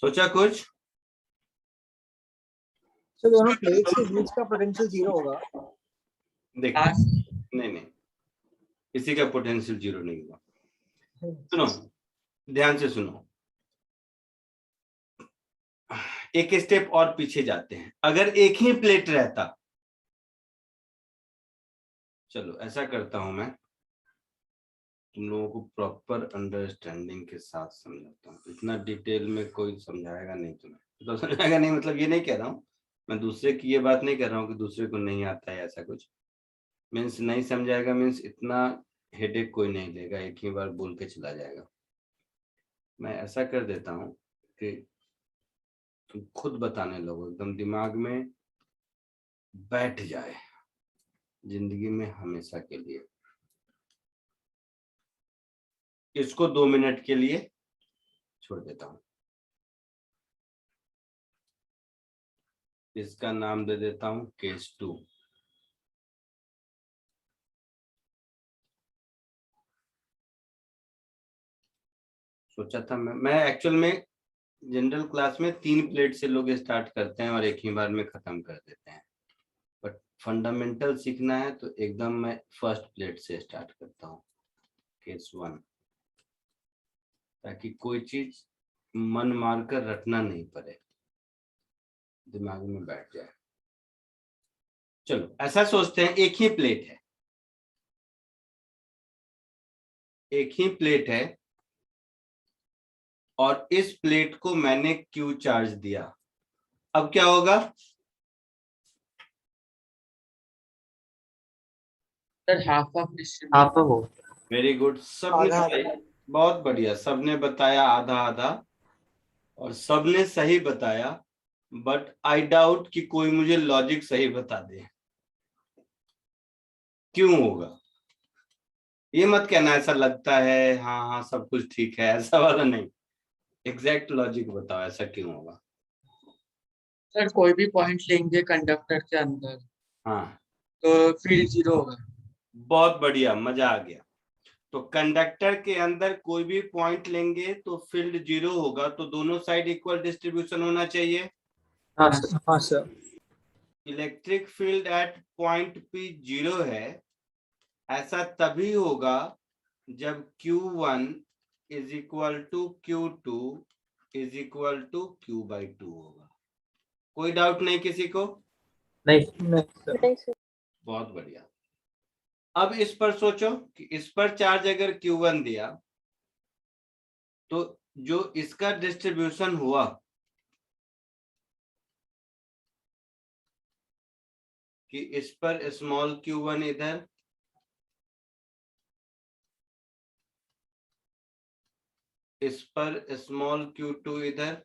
सोचा कुछ? सर दोनों प्लेट्स के बीच का पोटेंशियल 0 होगा। देखो, नहीं, किसी का पोटेंशियल 0 नहीं होगा। सुनो, ध्यान से सुनो, एक स्टेप और पीछे जाते हैं। अगर एक ही प्लेट रहता, चलो ऐसा करता हूं मैं, तुम लोगों को प्रॉपर अंडरस्टैंडिंग के साथ समझाता हूँ। इतना डिटेल में कोई समझाएगा नहीं तुम्हें, तो समझाएगा नहीं मतलब ये नहीं कह रहा हूँ मैं, दूसरे की ये बात नहीं कर रहा हूँ कि दूसरे को नहीं आता है ऐसा कुछ। मीन्स नहीं समझाएगा मीन्स इतना हेडेक कोई नहीं लेगा, एक ही बार बोल के चला जाएगा। मैं ऐसा कर देता हूँ कि तुम खुद बताने लगो, एकदम दिमाग में बैठ जाए जिंदगी में हमेशा के लिए। इसको 2 मिनट के लिए छोड़ देता हूँ। इसका नाम दे देता हूँ केस 2। सोचा था मैं एक्चुअल में जनरल क्लास में 3 प्लेट से लोग स्टार्ट करते हैं और एक ही बार में खत्म कर देते हैं, बट फंडामेंटल सीखना है तो एकदम मैं फर्स्ट प्लेट से स्टार्ट करता हूँ, केस 1, ताकि कोई चीज मन मार कर रटना नहीं पड़े, दिमाग में बैठ जाए। चलो ऐसा सोचते हैं, एक ही प्लेट है, एक ही प्लेट है और इस प्लेट को मैंने Q चार्ज दिया। अब क्या होगा? Sir half of very good, सबने आधा सही, बहुत बढ़िया, सबने बताया आधा आधा और सबने सही बताया, बट आई डाउट कि कोई मुझे लॉजिक सही बता दे क्यों होगा। ये मत कहना ऐसा लगता है, हाँ हाँ सब कुछ ठीक है, ऐसा वाला नहीं, एग्जैक्ट लॉजिक बताओ ऐसा क्यों होगा। सर कोई भी पॉइंट लेंगे कंडक्टर के अंदर हाँ, तो फील्ड 0 होगा। बहुत बढ़िया, मजा आ गया। तो कंडक्टर के अंदर कोई भी पॉइंट लेंगे तो फील्ड 0 होगा, तो दोनों साइड इक्वल डिस्ट्रीब्यूशन होना चाहिए। हाँ सर। हाँ sir. Electric field at point P 0 है, ऐसा तभी होगा जब Q1 is equal to Q2 is equal to Q/2 होगा। कोई डाउट नहीं किसी को? नहीं सर। बहुत बढ़िया। अब इस पर सोचो कि इस पर चार्ज अगर Q1 दिया तो जो इसका डिस्ट्रीब्यूशन हुआ कि इस पर स्मॉल Q1 इधर, इस पर स्मॉल Q2 इधर,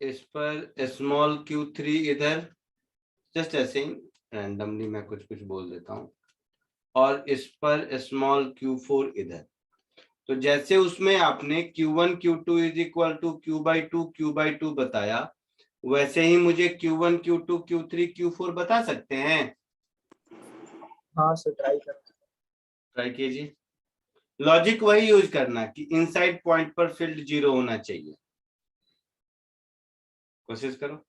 इस पर स्मॉल Q3 इधर, जस्ट ऐसे ही रैंडमली मैं कुछ कुछ बोल देता हूं, और इस पर स्मॉल Q4 इधर। तो जैसे उसमें आपने Q1 Q2 is equal to Q/2 बताया, वैसे ही मुझे Q1 Q2 Q3 Q4 बता सकते हैं। हाँ सर, ट्राई कीजिए, लॉजिक वही यूज करना कि इनसाइड पॉइंट पर फील्ड 0 होना चाहिए। कोशिश करो।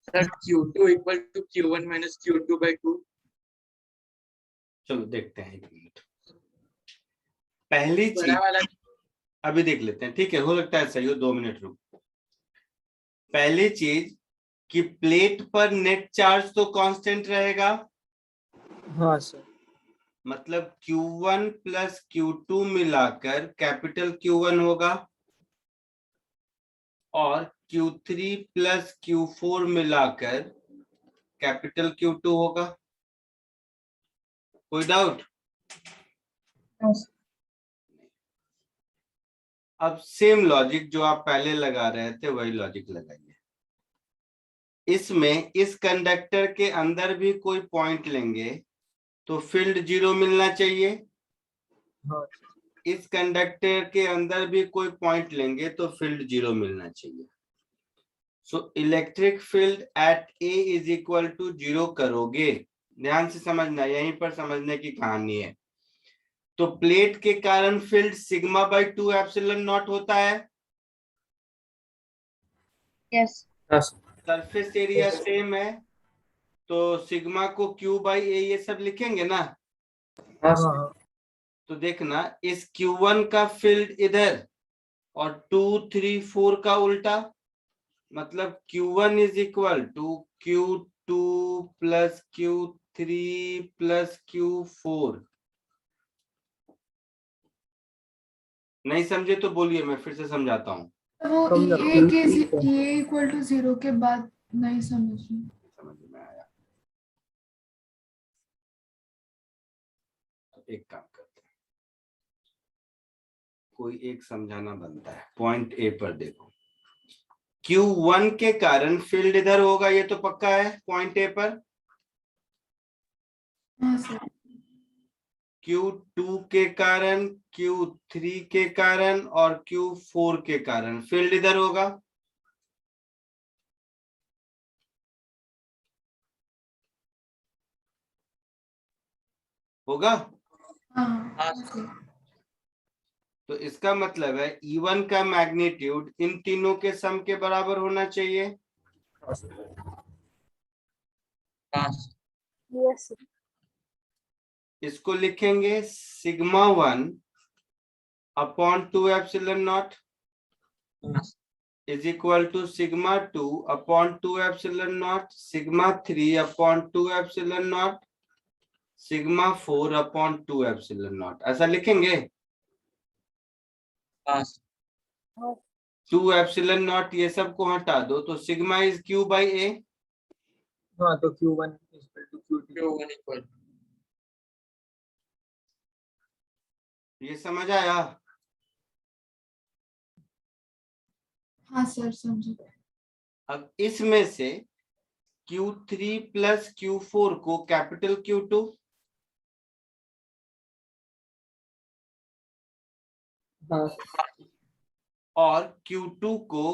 Sir Q2 equal to Q1 minus Q2 by 2। चलो देखते हैं, एक मिनट। पहली चीज बड़ा वाला अभी देख लेते हैं, ठीक है, हो सकता है सही हो, 2 मिनट रुक। पहली चीज कि प्लेट पर नेट चार्ज तो कांस्टेंट रहेगा, हाँ सर। मतलब Q1 प्लस Q2 मिलाकर कैपिटल Q1 होगा, और Q3 प्लस Q4 मिलाकर कैपिटल Q2 होगा। कोई डाउट? अब सेम लॉजिक जो आप पहले लगा रहे थे वही लॉजिक लगाइए। इसमें इस कंडक्टर के अंदर भी कोई पॉइंट लेंगे तो फील्ड 0 मिलना चाहिए। हाँ इस कंडक्टर के अंदर भी कोई पॉइंट लेंगे तो फील्ड 0 मिलना चाहिए। So electric field at A is equal to 0 करोगे, ध्यान से समझना, यहीं पर समझने की कहानी है। तो प्लेट के कारण field sigma by 2 epsilon not होता है। यस। सरफेस एरिया सेम है, तो सिग्मा को Q बाई ए ये सब लिखेंगे ना। हाँ। तो देखना, इस Q1 का फील्ड इधर और 2, 3, 4 का उल्टा, मतलब Q1 is equal to Q2 plus Q3 plus Q4। नहीं समझे तो बोलिए, मैं फिर से समझाता हूँ। वो ए इक्वल टू 0 के बाद नहीं समझ में आया। तो एक काम करते हैं, कोई एक समझाना बनता है। पॉइंट ए पर देखो, Q1 के कारण फील्ड इधर होगा, ये तो पक्का है पॉइंट ए पर। हाँ सर। Q2 के कारण, Q3 के कारण और Q4 के कारण फील्ड इधर होगा। होगा? हाँ तो इसका मतलब है E1 का मैग्नीट्यूड इन तीनों के सम के बराबर होना चाहिए। यस। इसको लिखेंगे sigma 1 upon 2 epsilon naught is equal to sigma 2 upon 2 epsilon naught, sigma 3 upon 2 epsilon naught, sigma 4 upon 2 epsilon naught. ऐसा लिखेंगे। 2 एप्सिलॉन नॉट ये सब को हटा दो तो सिग्मा इज Q बाई ए। हाँ, तो Q1 equal to Q2। Q1 equal. ये समझ आया? हाँ सर समझ। अब इसमें से Q3 प्लस Q4 को कैपिटल Q2 और Q2 को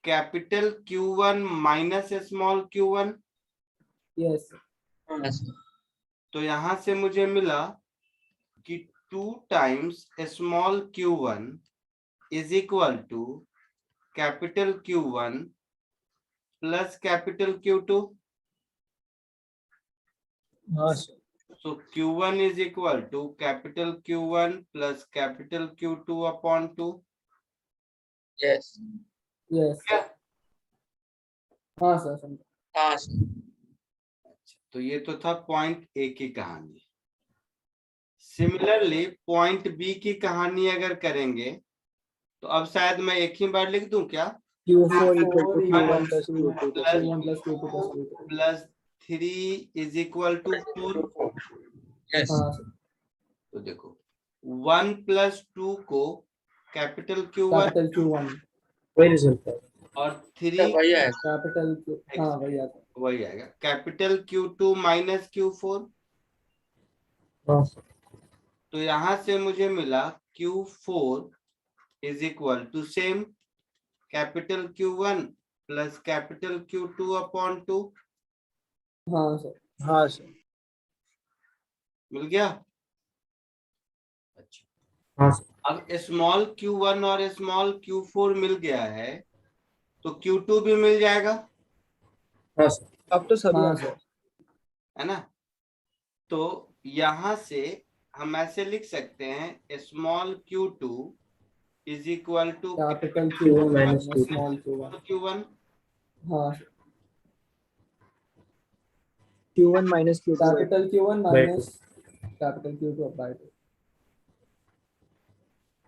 capital Q1 minus small Q1। Yes. तो यहां से मुझे मिला कि 2 times small Q1 is equal to capital Q1 plus capital Q2। हाँ sir. So Q1 is equal to capital Q1 plus capital Q2 upon 2। Yes. क्या? हाँ सर। हाँ अच्छा, तो ये तो था पॉइंट ए की कहानी। सिमिलरली पॉइंट बी की कहानी अगर करेंगे तो अब शायद मैं एक ही बार लिख दूं क्या? Q4 equal to Q1 plus Q2 plus 3 is equal to 4। Yes. तो देखो 1 प्लस 2 को कैपिटल Q1 वही रिजल्ट है। और 3 वही है। कैपिटल हाँ वही आएगा कैपिटल Q2 माइनस Q4। हाँ। तो यहां से मुझे मिला Q4 is equal to same capital Q1 plus capital Q2 upon 2। हाँ सर। हाँ सर। मिल गया? अच्छा, हाँ सर। अब स्मॉल Q1 और स्मॉल Q4 मिल गया है तो Q2 भी मिल जाएगा। अब तो सभी आ गए। है ना। तो यहां से हम ऐसे लिख सकते हैं small q2 is equal to capital Q1 minus small q1। हाँ, Q1 minus Q2 capital Q1 minus capital Q2 by 2।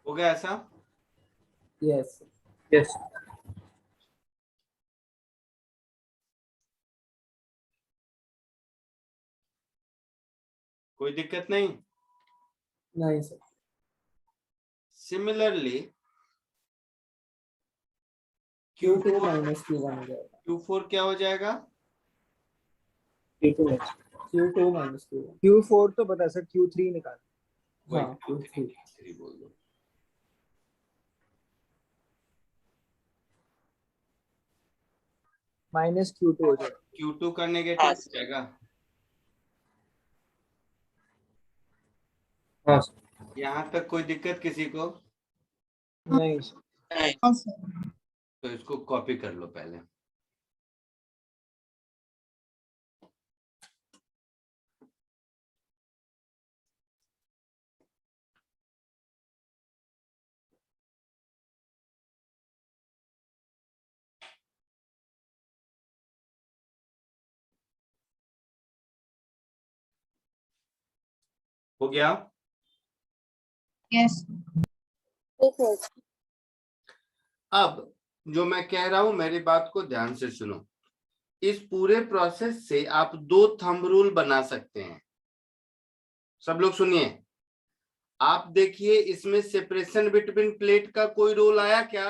हो गया ऐसा। Yes yes. कोई दिक्कत नहीं। नहीं sir. Similarly Q2 minus Q1 हो जाएगा। q4 क्या हो जाएगा? Q2 minus Q1। Q4 तो बता सर, Q3 निकाल। हाँ q3 बोल दो। माइनस Q2 हो जाएगा। q2 का नेगेटिव हो जाएगा। हाँ यहाँ तक कोई दिक्कत किसी को? नहीं सर। तो इसको कॉपी कर लो पहले। हो गया? यस। अब जो मैं कह रहा हूं मेरी बात को ध्यान से सुनो। इस पूरे प्रोसेस से आप 2 थंब रूल बना सकते हैं। सब लोग सुनिए। आप देखिए इसमें सेपरेशन बिटवीन प्लेट का कोई रोल आया क्या?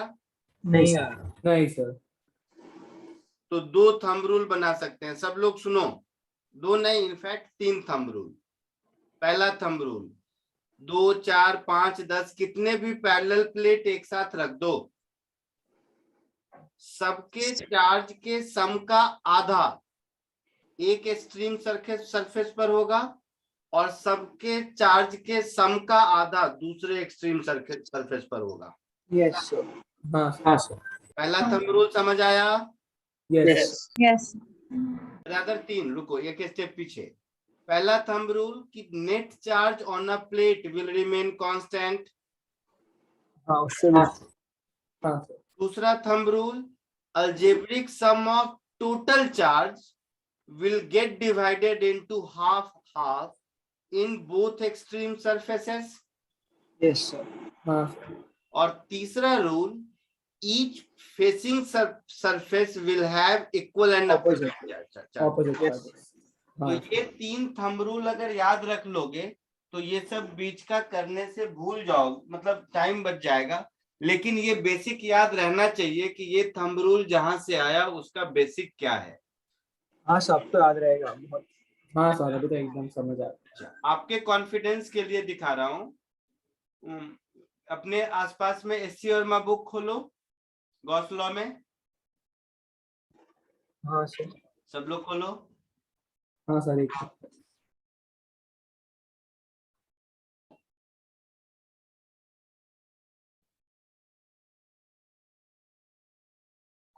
नहीं आया। नहीं सर। तो 2 थंब रूल बना सकते हैं। सब लोग सुनो। 2 नहीं, इनफैक्ट 3 थंब रूल। पहला थंब रूल, 2 4 5 10 कितने भी पैरेलल प्लेट एक साथ रख दो, सबके चार्ज के सम का आधा एक एक्सट्रीम सरफेस पर होगा और सबके चार्ज के सम का आधा दूसरे एक्सट्रीम सरफेस पर होगा। Yes sir. हाँ सर। पहला थंब रूल समझ आया? Yes yes. ब्रदर 3 रुको, एक स्टेप पीछे। पहला थंब रूल कि net charge on a plate will remain constant. हाँ उससे भी। हाँ सर। दूसरा thumb rule, algebraic sum of total charge will get divided into half in both extreme surfaces. Yes sir. हाँ सर। और तीसरा rule, each facing surface will have equal and opposite charge. तो ये 3 थंब रूल अगर याद रख लोगे तो ये सब बीच का करने से भूल जाओ, मतलब टाइम बच जाएगा। लेकिन ये बेसिक याद रहना चाहिए कि ये थंब रूल जहां से आया उसका बेसिक क्या है। हाँ सब तो याद रहेगा बहुत। हाँ सर अभी तो एकदम समझ आ गया। आपके कॉन्फिडेंस के लिए दिखा रहा हूं। अपने आसपास में एससी और मा बुक खोलो, गॉस लॉ में। हाँ सर। सब लोग खोलो। हाँ सर एक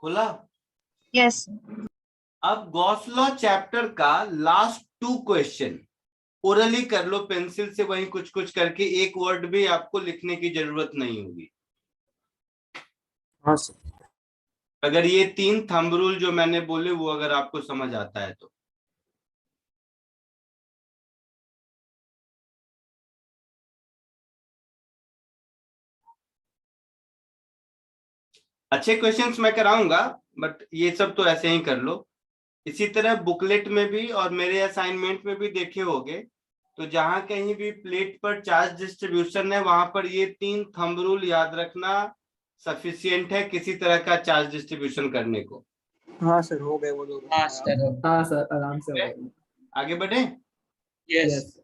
खोला? यस। अब गॉस लॉ चैप्टर का लास्ट 2 क्वेश्चन ओरली कर लो पेंसिल से, वहीं कुछ कुछ करके। एक वर्ड भी आपको लिखने की जरूरत नहीं होगी। हाँ सर। अगर ये 3 थंब रूल जो मैंने बोले वो अगर आपको समझ आता है तो। अच्छे क्वेश्चंस मैं कराऊंगा, बट ये सब तो ऐसे ही कर लो। इसी तरह बुकलेट में भी और मेरे असाइनमेंट में भी देखे होंगे, तो जहां कहीं भी प्लेट पर चार्ज डिस्ट्रीब्यूशन है वहां पर ये 3 थंब रूल याद रखना सफिशिएंट है किसी तरह का चार्ज डिस्ट्रीब्यूशन करने को। हाँ सर हो गए वो लोग। हाँ सर। हाँ सर आराम से हो गए। आगे बढ़े? यस।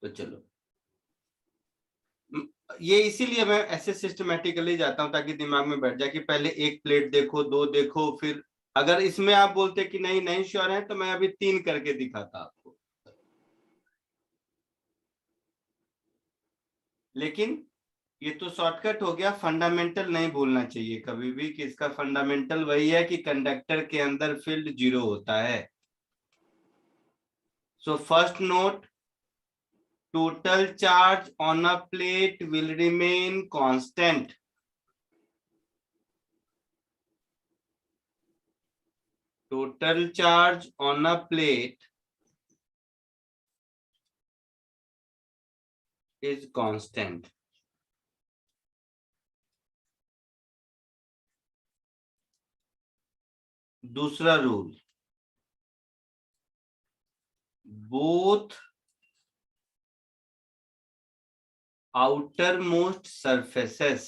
तो चलो, ये इसीलिए मैं ऐसे सिस्टमेटिकली जाता हूं ताकि दिमाग में बैठ जाए कि पहले एक प्लेट देखो, 2 देखो, फिर अगर इसमें आप बोलते कि नहीं श्योर है तो मैं अभी 3 करके दिखाता आपको। लेकिन ये तो शॉर्टकट हो गया, फंडामेंटल नहीं भूलना चाहिए कभी भी कि इसका फंडामेंटल वही है कि कंडक्टर के अंदर फील्ड 0 होता है। So first note, total charge on a plate will remain constant. Total charge on a plate is constant. दूसरा rule, both outermost surfaces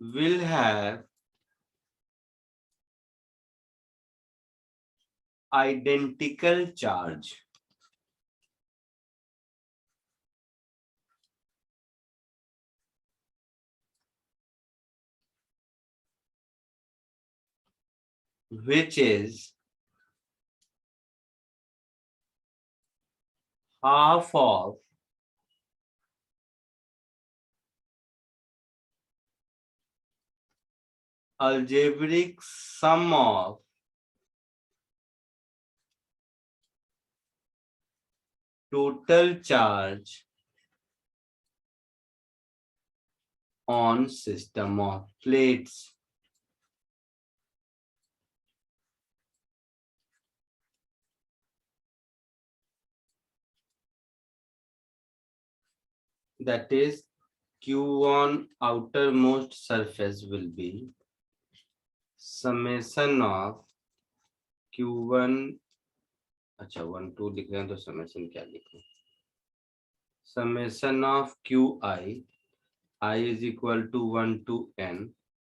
will have identical charge. Which is half of algebraic sum of total charge on system of plates. That is, Q on outermost surface will be summation of Q1, अच्छा 1 2 लिख रहे हैं तो summation क्या लिखें, summation of QI, I is equal to 1 to n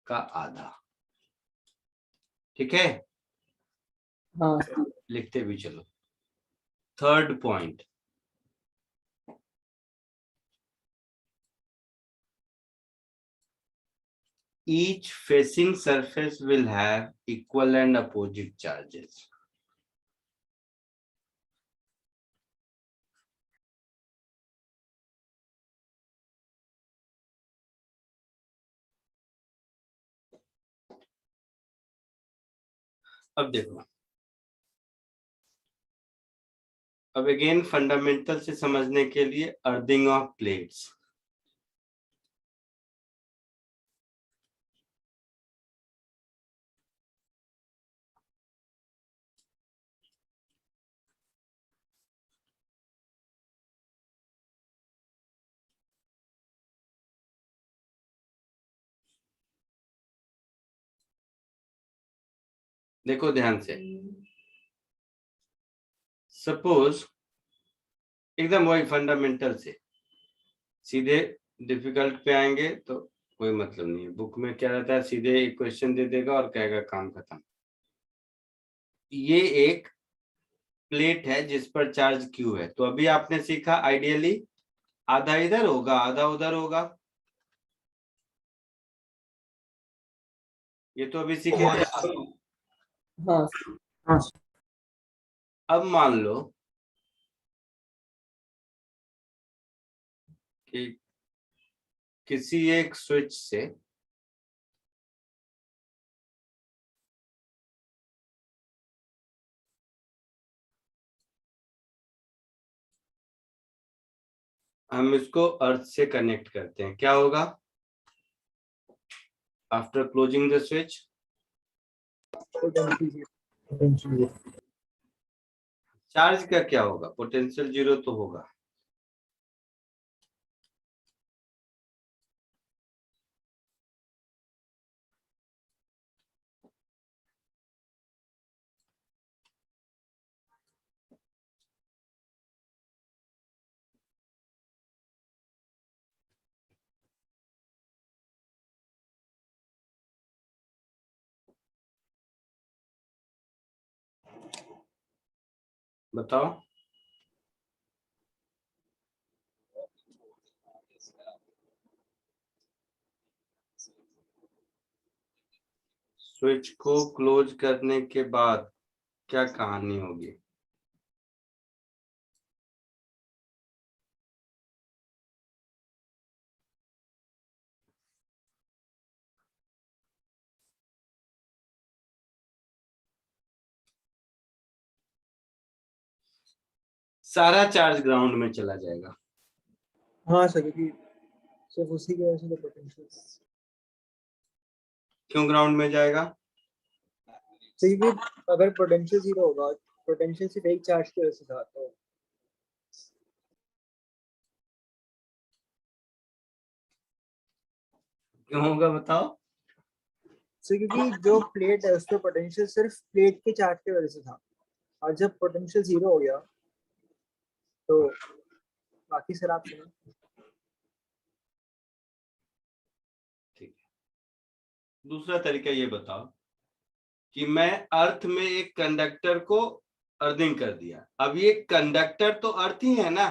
का आधा। ठीक है, हाँ लिखते भी चलो। Third point, each facing surface will have equal and opposite charges. अब देखो, अब अगेन फंडामेंटल से समझने के लिए अर्थिंग ऑफ प्लेट्स। देखो ध्यान से, सपोज एकदम वही फंडामेंटल से सीधे डिफिकल्ट पे आएंगे तो कोई मतलब नहीं है। बुक में क्या रहता है, सीधे एक क्वेश्चन दे देगा और कहेगा काम खत्म। ये एक प्लेट है जिस पर चार्ज Q है, तो अभी आपने सीखा आइडियली आधा इधर होगा आधा उधर होगा, ये तो अभी सीखे थे। हाँ हाँ अब मान लो कि किसी एक स्विच से हम इसको अर्थ से कनेक्ट करते हैं, क्या होगा after closing the switch? Charge का क्या होगा, पोटेंशियल 0 तो होगा। बताओ, स्विच को क्लोज करने के बाद क्या कहानी होगी? सारा चार्ज ग्राउंड में चला जाएगा। हाँ सर, क्योंकि सिर्फ उसी की वजह से तो पोटेंशियल, क्यों ग्राउंड में जाएगा? क्योंकि अगर पोटेंशियल जीरो होगा, पोटेंशियल सिर्फ एक चार्ज की वजह से था, तो क्यों होगा बताओ? सर क्योंकि जो प्लेट है उसका पोटेंशियल सिर्फ प्लेट के चार्ज की वजह से था, और जब पोटेंशियल जीरो हो गया तो बाकी सर आप सुनो। ठीक है, दूसरा तरीका ये बताओ कि मैं अर्थ में एक कंडक्टर को अर्थिंग कर दिया। अब ये कंडक्टर तो अर्थ ही है ना,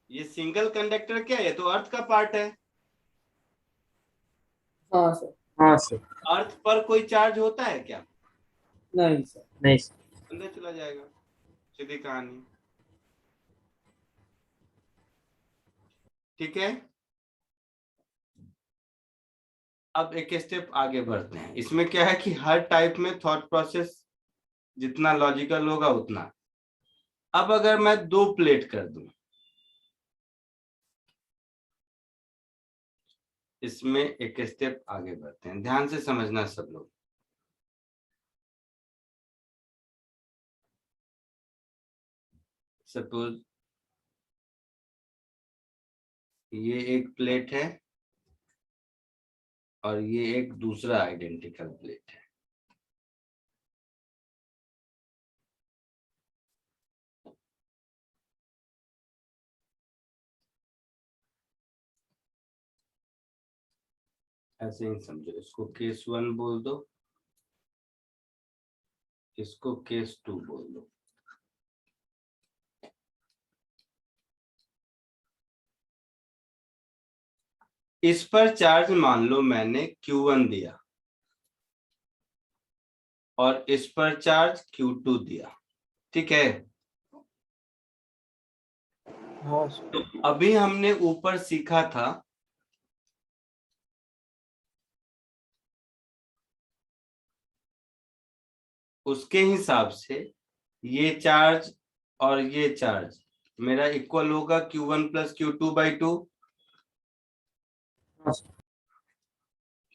ये सिंगल कंडक्टर क्या है? ये तो अर्थ का पार्ट है। हाँ सर। हाँ सर। अर्थ पर कोई चार्ज होता है क्या? नहीं सर। नहीं सर। अंदर चला जाएगा, सीधी कहानी। ठीक है, अब एक स्टेप आगे बढ़ते हैं। इसमें क्या है कि हर टाइप में थॉट प्रोसेस जितना लॉजिकल होगा उतना। अब अगर मैं 2 प्लेट कर दूं, इसमें एक स्टेप आगे बढ़ते हैं, ध्यान से समझना सब लोग। सपोज ये एक प्लेट है और ये एक दूसरा आइडेंटिकल प्लेट है। ऐसे ही समझो, इसको केस 1 बोल दो, इसको केस 2 बोल दो। इस पर चार्ज मान लो मैंने Q1 दिया और इस पर चार्ज Q2 दिया, ठीक है। हाँ तो अभी हमने ऊपर सीखा था उसके हिसाब से ये चार्ज और ये चार्ज मेरा इक्वल होगा Q1 plus Q2/2।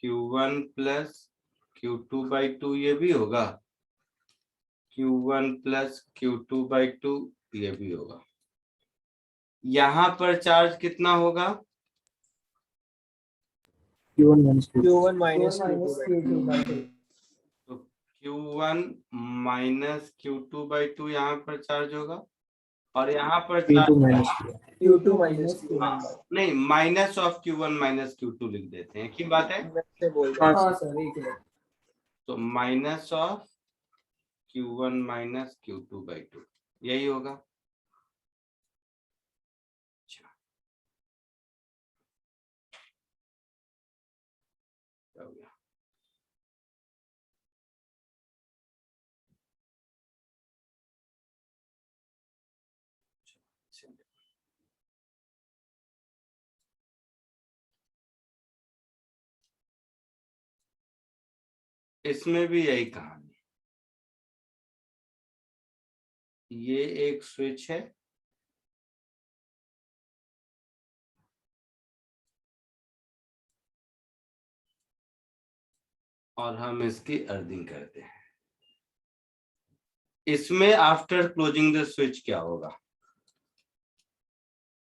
Q1 plus Q2/2 ये भी होगा, Q1 प्लस Q2/2 ये भी होगा। यहाँ पर चार्ज कितना होगा? Q1 minus Q2/2। तो Q1 माइनस Q2/2 यहाँ पर चार्ज होगा, और यहाँ पर Q2 माइनस नहीं, minus of Q1 minus Q2 लिख देते हैं, की बात है। हाँ सर, एक मिनट। तो minus of Q1 minus Q2/2 यही होगा। अच्छा, क्या हो गया? इसमें भी यही कहानी, ये एक स्विच है और हम इसकी अर्थिंग करते हैं। इसमें आफ्टर क्लोजिंग द स्विच क्या होगा?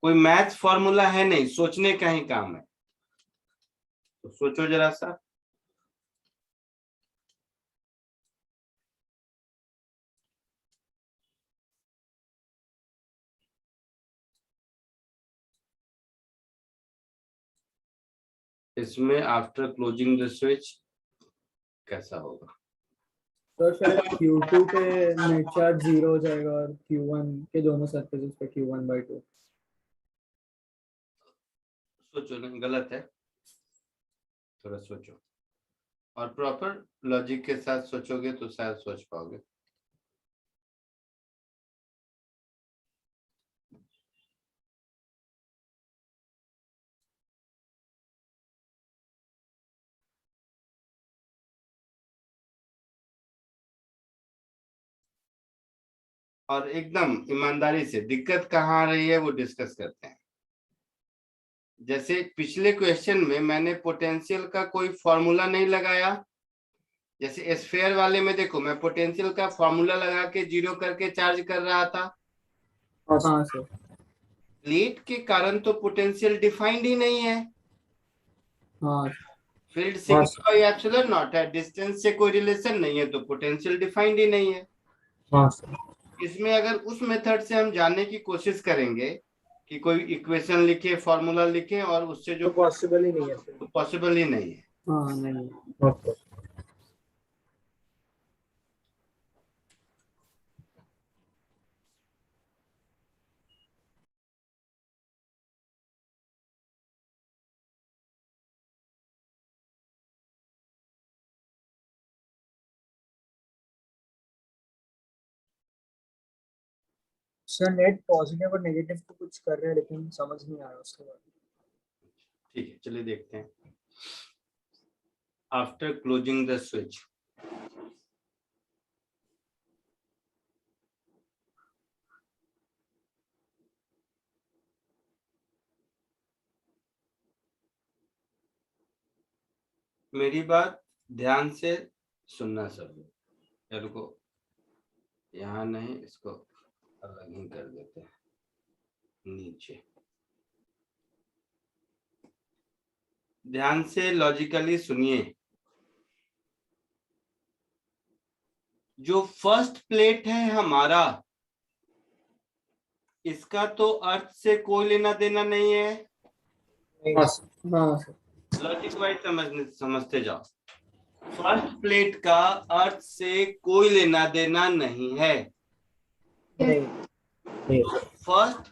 कोई मैथ फॉर्मूला है नहीं, सोचने का ही काम है, तो सोचो जरा सा। इसमें आफ्टर क्लोजिंग द स्विच कैसा होगा? तो शायद Q2 पे नेट चार्ज 0 हो जाएगा और Q1 के दोनों सरफेसेस पे Q1/2। सोचो नहीं, गलत है। थोड़ा सोचो, और प्रॉपर लॉजिक के साथ सोचोगे तो शायद सोच पाओगे। और एकदम ईमानदारी से दिक्कत कहाँ आ रही है वो डिस्कस करते हैं। जैसे पिछले क्वेश्चन में मैंने पोटेंशियल का कोई फॉर्मूला नहीं लगाया, जैसे स्फीयर वाले में देखो मैं पोटेंशियल का फॉर्मूला लगा के जीरो करके चार्ज कर रहा था। हाँ सर। प्लेट के कारण तो पोटेंशियल डिफाइंड ही नहीं है। हाँ field sigma by epsilon not है, डिस्टेंस से कोई रिलेशन नहीं है, तो पोटेंशियल डिफाइंड ही नहीं है। हाँ सर। इसमें अगर उस मेथड से हम जानने की कोशिश करेंगे कि कोई इक्वेशन लिखे, फॉर्मूला लिखे, और उससे जो पॉसिबल ही नहीं है सर। पॉसिबल ही नहीं है। हाँ नहीं। सर नेट पॉजिटिव और नेगेटिव को कुछ कर रहे हैं लेकिन समझ नहीं आ रहा उसके बाद। ठीक है, चलिए देखते हैं। आफ्टर क्लोजिंग द स्विच, मेरी बात ध्यान से सुनना सब। रुको, यहाँ नहीं, इसको अलग ही कर देते हैं नीचे। ध्यान से लॉजिकली सुनिए। जो फर्स्ट प्लेट है हमारा, इसका तो अर्थ से कोई लेना देना नहीं है। लॉजिक वाइज समझते जाओ। फर्स्ट प्लेट का अर्थ से कोई लेना देना नहीं है। फर्स्ट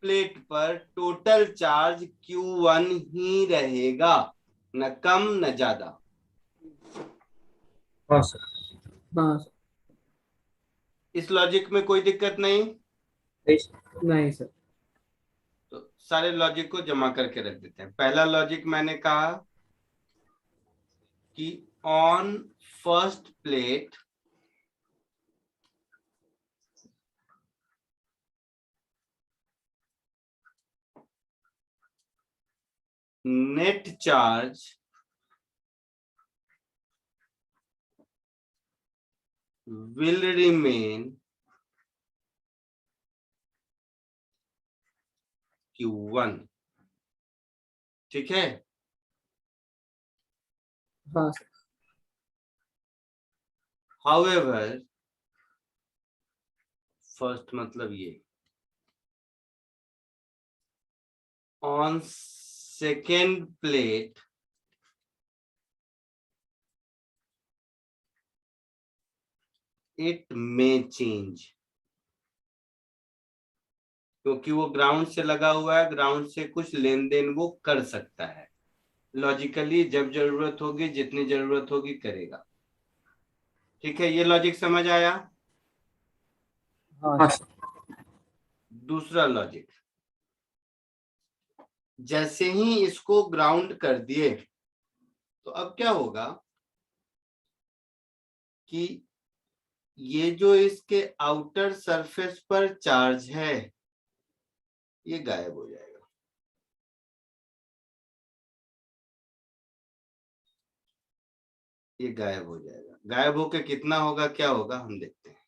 प्लेट पर टोटल चार्ज Q1 ही रहेगा, न कम न ज्यादा। हाँ सर। हाँ इस लॉजिक में कोई दिक्कत नहीं। नहीं सर। तो सारे लॉजिक को जमा करके रख देते हैं। पहला लॉजिक मैंने कहा कि on first plate net charge will remain Q1। ठीक है। हाँ However, फर्स्ट मतलब ये, on second plate it may change, क्योंकि वो ग्राउंड से लगा हुआ है, ग्राउंड से कुछ लेन देन वो कर सकता है। लॉजिकली जब जरूरत होगी, जितनी जरूरत होगी करेगा। ठीक है, ये लॉजिक समझ आया। हाँ। दूसरा लॉजिक, जैसे ही इसको ग्राउंड कर दिए तो अब क्या होगा कि ये जो इसके आउटर सरफेस पर चार्ज है ये गायब हो जाएगा। ये गायब हो जाएगा। गायब होकर कितना होगा, क्या होगा, हम देखते हैं।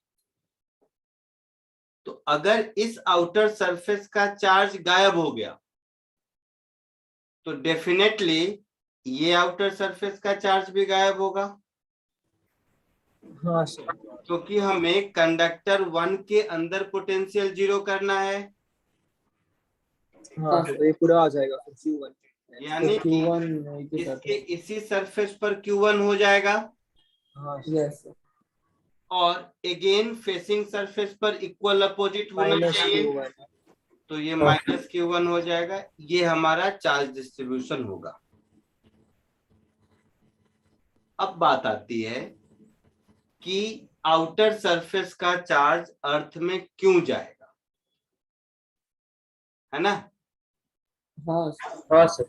तो अगर इस आउटर सरफेस का चार्ज गायब हो गया तो डेफिनेटली ये आउटर सरफेस का चार्ज भी गायब होगा। हाँ सर। क्योंकि हमें कंडक्टर 1 के अंदर पोटेंशियल जीरो करना है। हाँ तो ये पूरा आ जाएगा Q1, यानी कि इसके इसी सरफेस पर Q1 हो जाएगा। हाँ यस। और अगेन फेसिंग सरफेस पर इक्वल अपोजिट होना चाहिए, तो ये -Q1 हो जाएगा। ये हमारा चार्ज डिस्ट्रीब्यूशन होगा। अब बात आती है कि आउटर सरफेस का चार्ज अर्थ में क्यों जाएगा, है ना? हाँ सर।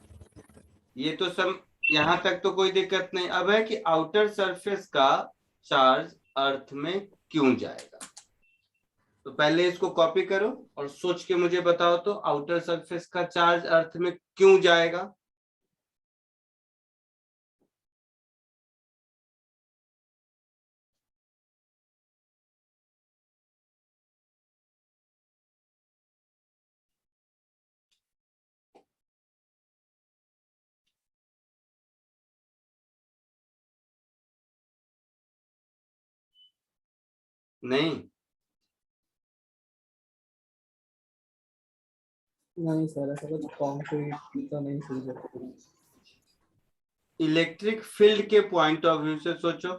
ये तो सब यहां तक तो कोई दिक्कत नहीं। अब है कि आउटर सरफेस का चार्ज अर्थ में क्यों जाएगा। तो पहले इसको कॉपी करो और सोच के मुझे बताओ तो आउटर सरफेस का चार्ज अर्थ में क्यों जाएगा। नहीं सर, ऐसा कुछ कॉन्क्रीट तो नहीं सोच सकते। इलेक्ट्रिक फील्ड के पॉइंट ऑफ व्यू से सोचो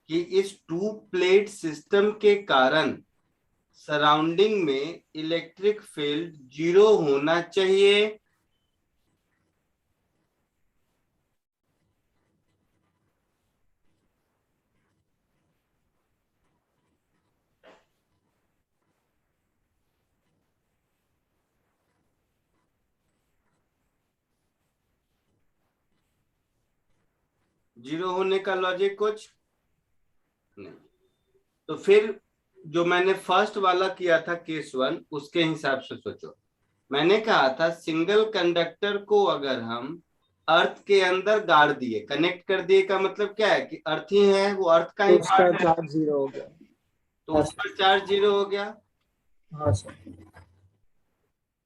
कि इस टू प्लेट सिस्टम के कारण सराउंडिंग में इलेक्ट्रिक फील्ड 0 होना चाहिए। जीरो होने का लॉजिक कुछ नहीं। तो फिर जो मैंने फर्स्ट वाला किया था केस 1, उसके हिसाब से सोचो। मैंने कहा था सिंगल कंडक्टर को अगर हम अर्थ के अंदर गाड़ दिए, कनेक्ट कर दिए, का मतलब क्या है कि अर्थ ही है, वो अर्थ का तो ही उसका पार्ट है, चार्ज 0 हो गया। तो उस पर चार्ज 0 हो गया। हाँ सर।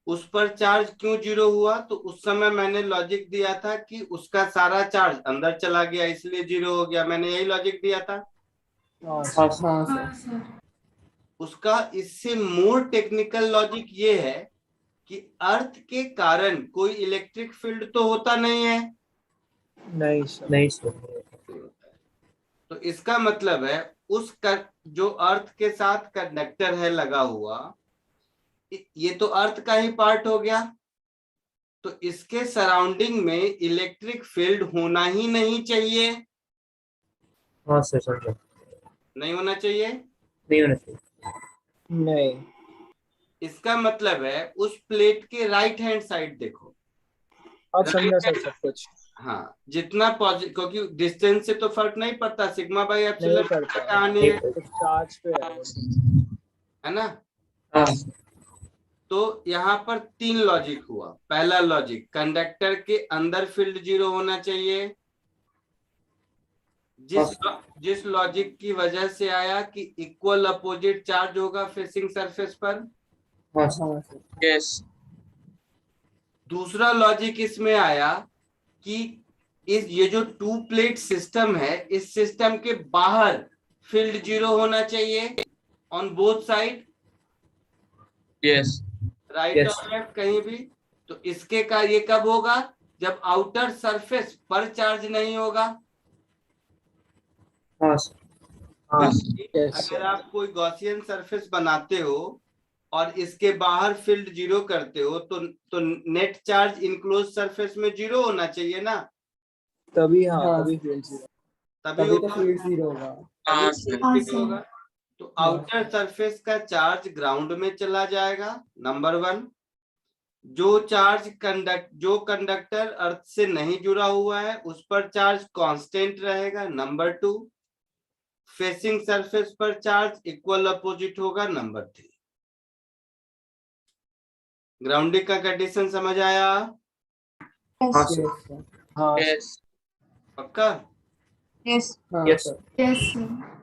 उस पर चार्ज क्यों 0 हुआ? तो उस समय मैंने लॉजिक दिया था कि उसका सारा चार्ज अंदर चला गया इसलिए 0 हो गया। मैंने यही लॉजिक दिया था। हाँ हाँ सर। हाँ सर। सर। उसका इससे मोर टेक्निकल लॉजिक ये है कि अर्थ के कारण कोई इलेक्ट्रिक फील्ड तो होता नहीं है। नहीं सर। तो इसका मतलब है जो अर्थ के साथ कंडक्टर है लगा हुआ, ये तो अर्थ का ही पार्ट हो गया, तो इसके सराउंडिंग में इलेक्ट्रिक फील्ड होना ही नहीं चाहिए। हाँ सर समझा। नहीं होना चाहिए। नहीं होना चाहिए। नहीं। इसका मतलब है उस प्लेट के राइट हैंड साइड देखो। अब समझा सर सब कुछ। हाँ, जितना पॉजिटिव, क्योंकि डिस्टेंस से तो फर्क नहीं पड़ता, सिग्मा बाई नहीं एप्सिलॉन पड़ता है, कहानी है तो चार्ज पे है वो। है ना? हाँ तो यहाँ पर 3 लॉजिक हुआ। पहला लॉजिक, कंडक्टर के अंदर फील्ड 0 होना चाहिए, जिस लॉजिक की वजह से आया कि इक्वल अपोजिट चार्ज होगा फेसिंग सरफेस पर। हाँ सर। Yes. दूसरा लॉजिक इसमें आया कि ये जो टू प्लेट सिस्टम है, इस सिस्टम के बाहर फील्ड 0 होना चाहिए on both side, Yes. Right और लेफ्ट कहीं भी। तो इसके का ये कब होगा? जब आउटर सरफेस पर चार्ज नहीं होगा। हाँ सर। हाँ अगर आप कोई गॉसियन सरफेस बनाते हो और इसके बाहर फील्ड 0 करते हो तो नेट चार्ज इनक्लोज सरफेस में 0 होना चाहिए ना, तभी हाँ हाँ। तभी फील्ड 0। तभी तभी तो होगा। फील्ड 0 होगा। हाँ तभी सर। field 0 होगा। तो आउटर सरफेस का चार्ज ग्राउंड में चला जाएगा, नंबर 1। जो कंडक्टर अर्थ से नहीं जुड़ा हुआ है उस पर चार्ज कांस्टेंट रहेगा, नंबर 2। फेसिंग सरफेस पर चार्ज इक्वल अपोजिट होगा, नंबर 3। ग्राउंडिंग का कंडीशन समझ आया? हाँ सर। हाँ Yes. पक्का? यस हाँ यस सर। Yes sir.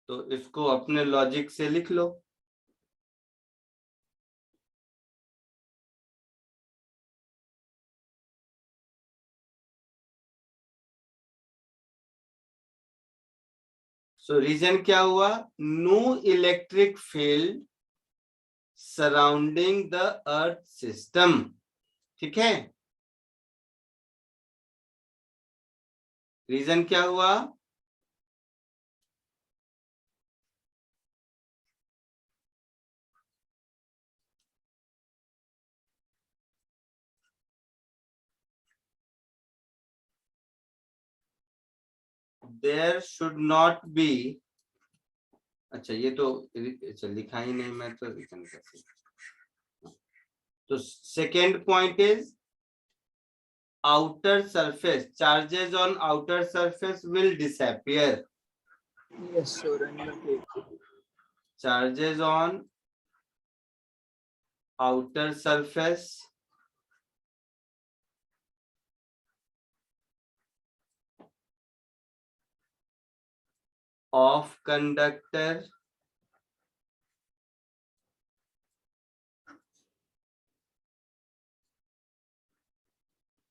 तो इसको अपने लॉजिक से लिख लो। सो रीजन क्या हुआ? No electric field surrounding the earth system. ठीक है, रीजन क्या हुआ? देयर शुड नॉट बी, अच्छा ये तो अच्छा लिखा ही नहीं, मैं तो रिटर्न करती हूँ। तो second point is outer surface charges on outer surface will disappear. Yes, sir. And the plate. Charges on outer surface of conductor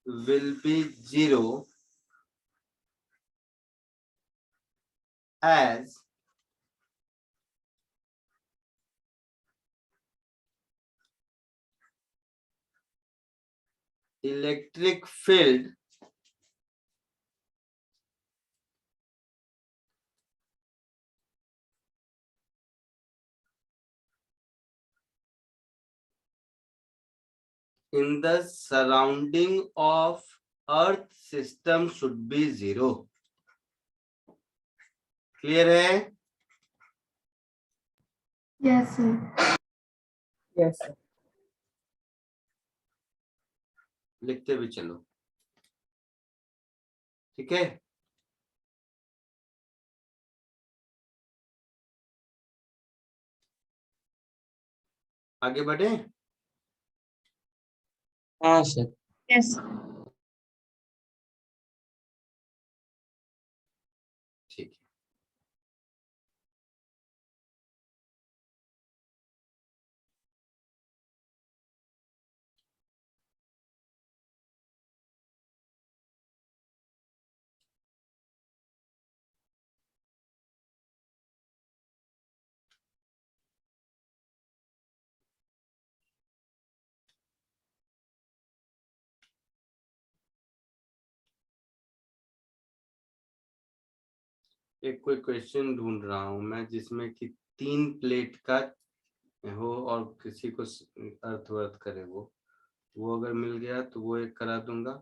will be zero as electric field in the surrounding of earth system should be zero. Clear है? Yes, sir. Yes, sir. लिखते भी चलो, ठीक है। आगे बढ़े। हाँ sir. Yes. ठीक है। एक कोई क्वेश्चन ढूंढ रहा हूं मैं जिसमें कि 3 प्लेट का हो और किसी को अर्थ करे, वो अगर मिल गया तो वो एक करा दूंगा,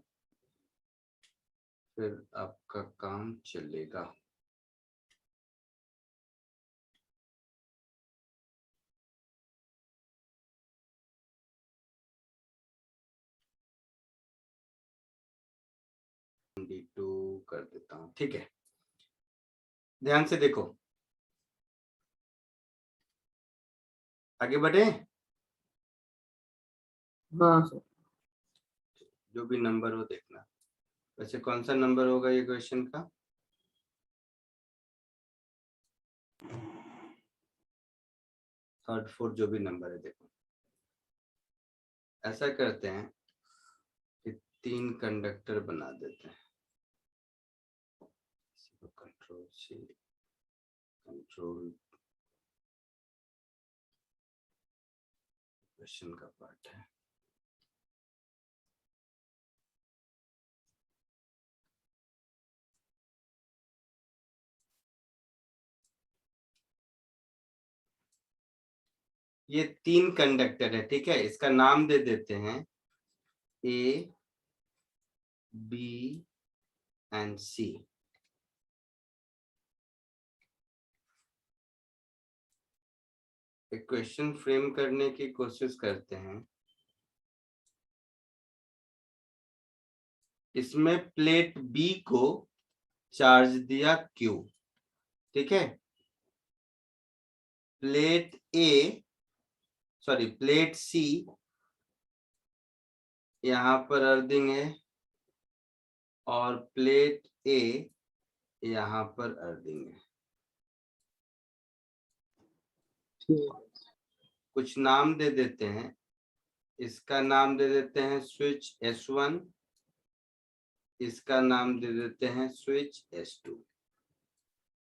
फिर आपका काम चलेगा। D2 कर देता हूं, ठीक है। ध्यान से देखो, आगे बढ़े। हाँ सर। जो भी नंबर हो देखना। वैसे कौन सा नंबर होगा ये क्वेश्चन का? थर्ड फोर्थ जो भी नंबर है देखो। ऐसा करते हैं कि 3 कंडक्टर बना देते हैं। कंट्रोल सी, कंट्रोल क्वेश्चन का पार्ट है। ये 3 कंडक्टर है, ठीक है। इसका नाम दे देते हैं A, B एंड C। एक क्वेश्चन फ्रेम करने की कोशिश करते हैं। इसमें प्लेट B को चार्ज दिया Q, ठीक है। प्लेट C यहाँ पर अर्थिंग है और प्लेट A यहाँ पर अर्थिंग है। कुछ नाम दे देते हैं। इसका नाम दे देते हैं स्विच S1, इसका नाम दे देते हैं स्विच S2।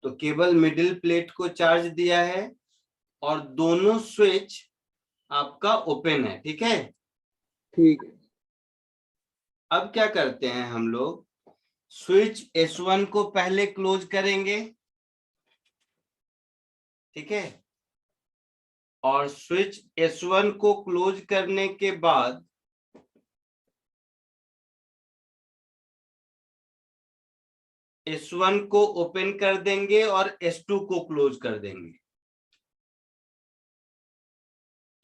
तो केवल मिडिल प्लेट को चार्ज दिया है और दोनों स्विच आपका ओपन है, ठीक है। ठीक है। अब क्या करते हैं हम लोग, स्विच S1 को पहले क्लोज करेंगे, ठीक है। और स्विच S1 को क्लोज करने के बाद S1 को ओपन कर देंगे और S2 को क्लोज कर देंगे,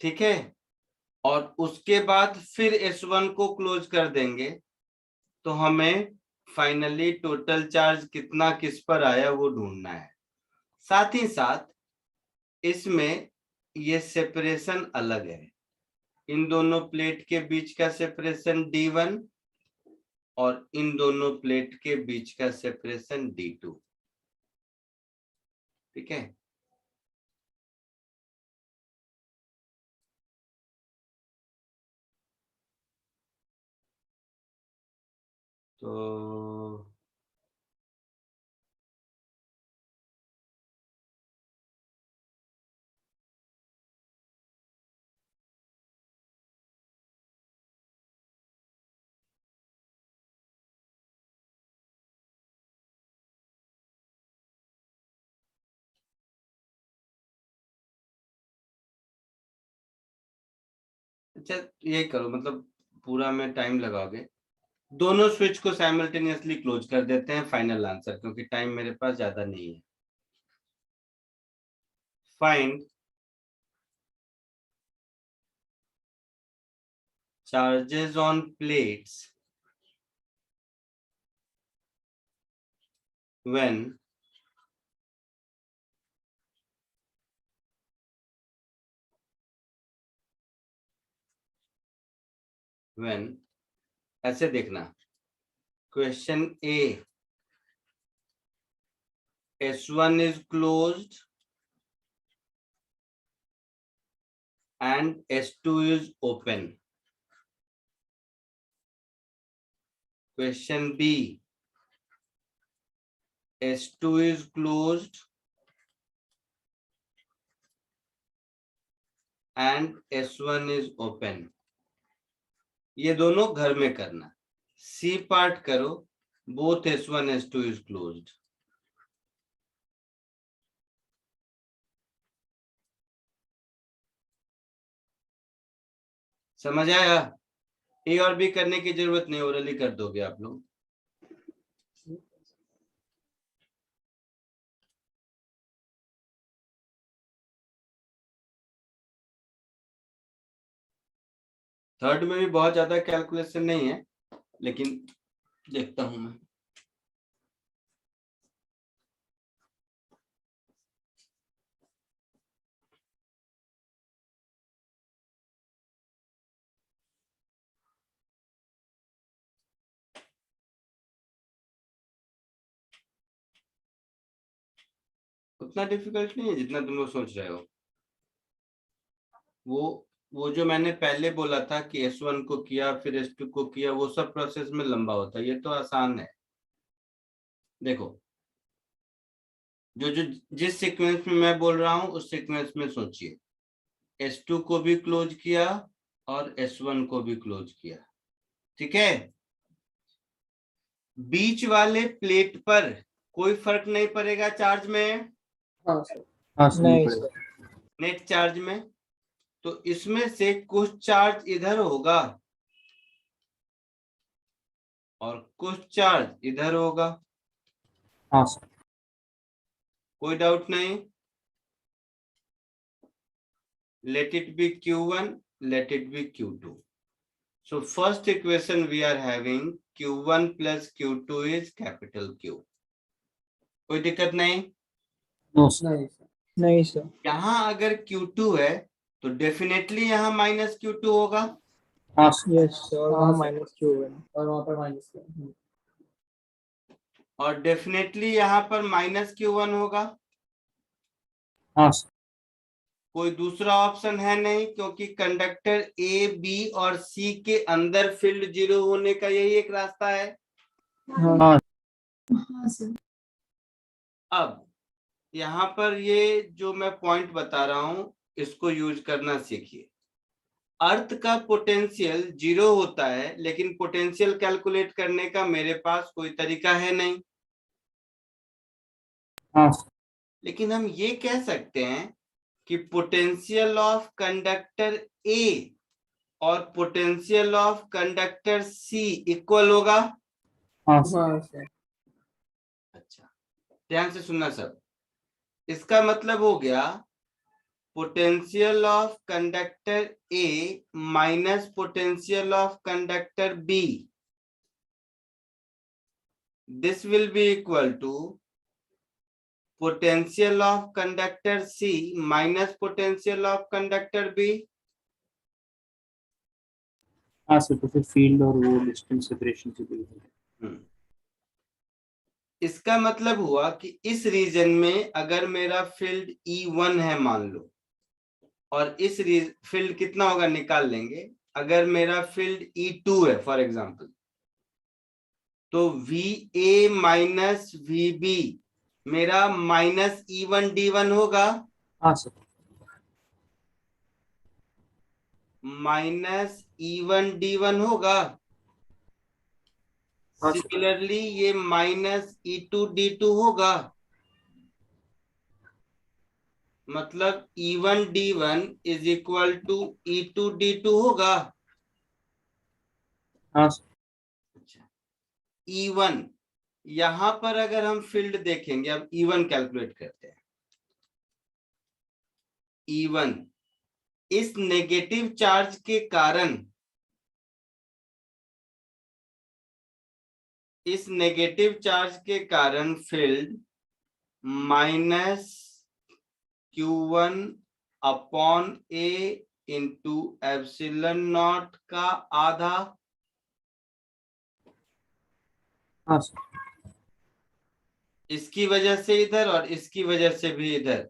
ठीक है, और उसके बाद फिर S1 को क्लोज कर देंगे, तो हमें फाइनली टोटल चार्ज कितना किस पर आया वो ढूंढना है। साथ ही साथ इसमें ये सेपरेशन अलग है, इन दोनों प्लेट के बीच का सेपरेशन D1 और इन दोनों प्लेट के बीच का सेपरेशन D2, ठीक है। तो अच्छा ये करो, मतलब पूरा में टाइम लगाओगे, दोनों स्विच को साइमल्टेनियसली क्लोज कर देते हैं फाइनल आंसर, क्योंकि टाइम मेरे पास ज्यादा नहीं है। Find charges on plates when ऐसे देखना, question A, S1 is closed and S2 is open. Question B, S2 is closed and S1 is open. ये दोनों घर में करना। C पार्ट करो, both S1 S2 is closed. समझ आया? ए और बी करने की जरूरत नहीं, ओरली कर दोगे आप लोग। थर्ड में भी बहुत ज्यादा कैलकुलेशन नहीं है, लेकिन देखता हूं मैं। उतना डिफिकल्ट नहीं है जितना तुम लोग सोच रहे हो। वो जो मैंने पहले बोला था कि S1 को किया फिर S2 को किया, वो सब प्रोसेस में लंबा होता है, ये तो आसान है। देखो, जो जो जिस सीक्वेंस में मैं बोल रहा हूं उस सीक्वेंस में सोचिए, S2 को भी क्लोज किया और S1 को भी क्लोज किया, ठीक है। बीच वाले प्लेट पर कोई फर्क नहीं पड़ेगा चार्ज में, हाँ सर। नहीं सर। नेट चार्ज में, तो इसमें से कुछ चार्ज इधर होगा और कुछ चार्ज इधर होगा। हाँ सर। कोई डाउट नहीं? let it be Q1, let it be Q2. So first equation we are having Q1 plus Q2 is capital Q. कोई दिक्कत नहीं? नहीं सर। यहाँ अगर Q2 है तो डेफिनेटली यहाँ माइनस Q2 होगा। हाँ यस सर, वहाँ माइनस Q1 और वहाँ पर माइनस का। और डेफिनेटली यहाँ पर माइनस Q1 होगा। हाँ सर। कोई दूसरा ऑप्शन है नहीं, क्योंकि कंडक्टर ए, बी और सी के अंदर फील्ड जीरो होने का यही एक रास्ता है। हाँ हाँ सर। अब यहाँ पर ये जो मैं पॉइंट बता रहा हूं इसको यूज करना सीखिए। अर्थ का पोटेंशियल जीरो होता है, लेकिन पोटेंशियल कैलकुलेट करने का मेरे पास कोई तरीका है नहीं। हाँ। लेकिन हम ये कह सकते हैं कि पोटेंशियल ऑफ कंडक्टर ए और पोटेंशियल ऑफ कंडक्टर सी इक्वल होगा। हाँ सर। ध्यान से सुनना सब। इसका मतलब हो गया potential of conductor A minus potential of conductor B, this will be equal to potential of conductor C minus potential of conductor B। हाँ सर, तो फिर फील्ड और वो डिस्टेंस सेपरेशन से भी इसका मतलब हुआ कि इस रीजन में अगर मेरा फील्ड E1 है मान लो, और इस फील्ड कितना होगा निकाल लेंगे। अगर मेरा फील्ड E2 है फॉर एग्जांपल, तो VA माइनस VB मेरा माइनस E1D1 होगा। हाँ सर, माइनस E1D1 होगा। हाँ सर। सिमिलरली ये माइनस E2D2 होगा। मतलब E1D1 is equal to E2D2 होगा। हाँ सर। अच्छा, E1 यहां पर अगर हम फील्ड देखेंगे, अब E1 कैलकुलेट करते हैं। E1 इस नेगेटिव चार्ज के कारण, इस नेगेटिव चार्ज के कारण field minus Q1 upon A into epsilon not का आधा। हाँ सर। इसकी वजह से इधर और इसकी वजह से भी इधर,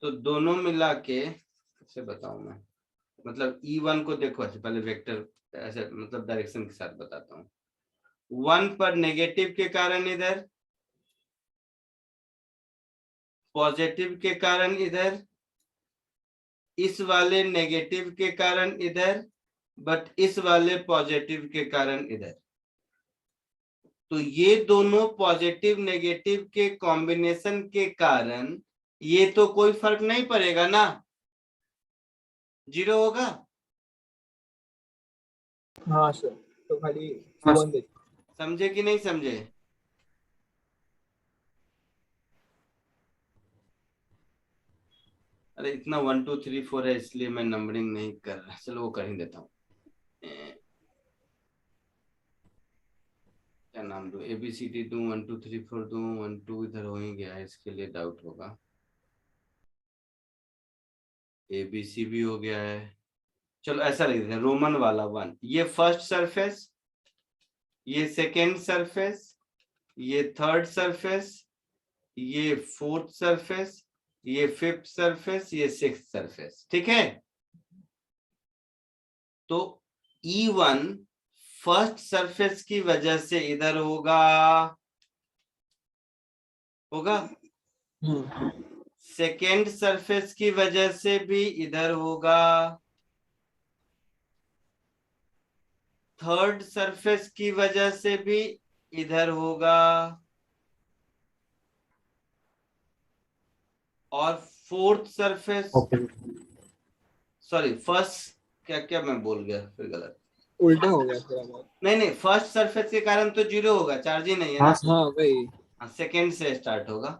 तो दोनों मिला के कैसे बताऊं मैं, मतलब E1 को देखो अच्छा, पहले वेक्टर ऐसे मतलब डायरेक्शन के साथ बताता हूँ। 1 पर नेगेटिव के कारण इधर, पॉजिटिव के कारण इधर, इस वाले नेगेटिव के कारण इधर, बट इस वाले पॉजिटिव के कारण इधर। तो ये दोनों पॉजिटिव नेगेटिव के कॉम्बिनेशन के कारण ये तो कोई फर्क नहीं पड़ेगा ना, 0 होगा। हाँ सर, तो खाली हाँ, Q1 देख। समझे कि नहीं समझे? अरे इतना 1 2 3 4 है इसलिए मैं नंबरिंग नहीं कर रहा, चलो वो कर ही देता हूँ। क्या नाम दूं, ABCD दूं, 1 2 3 4 दूं, 1 2 इधर हो ही गया है, इसके लिए डाउट होगा। ABC भी हो गया है, चलो ऐसा लिख देते हैं, रोमन वाला 1। ये फर्स्ट सरफेस, ये सेकेंड सरफेस, ये थर्ड सरफेस, ये फोर्थ सरफेस, ये फिफ्थ सरफेस, ये सिक्स्थ सरफेस। ठीक है, तो E1 फर्स्ट सरफेस की वजह से इधर होगा, सेकेंड सरफेस की वजह से भी इधर होगा, थर्ड सरफेस की वजह से भी इधर होगा, और फोर्थ सरफेस, सॉरी फर्स्ट, क्या क्या मैं बोल गया फिर गलत, उल्टा हो गया थोड़ा बहुत। नहीं फर्स्ट सरफेस के कारण तो 0 होगा, चार्ज ही नहीं है ना। हाँ वही। सेकेंड से स्टार्ट होगा,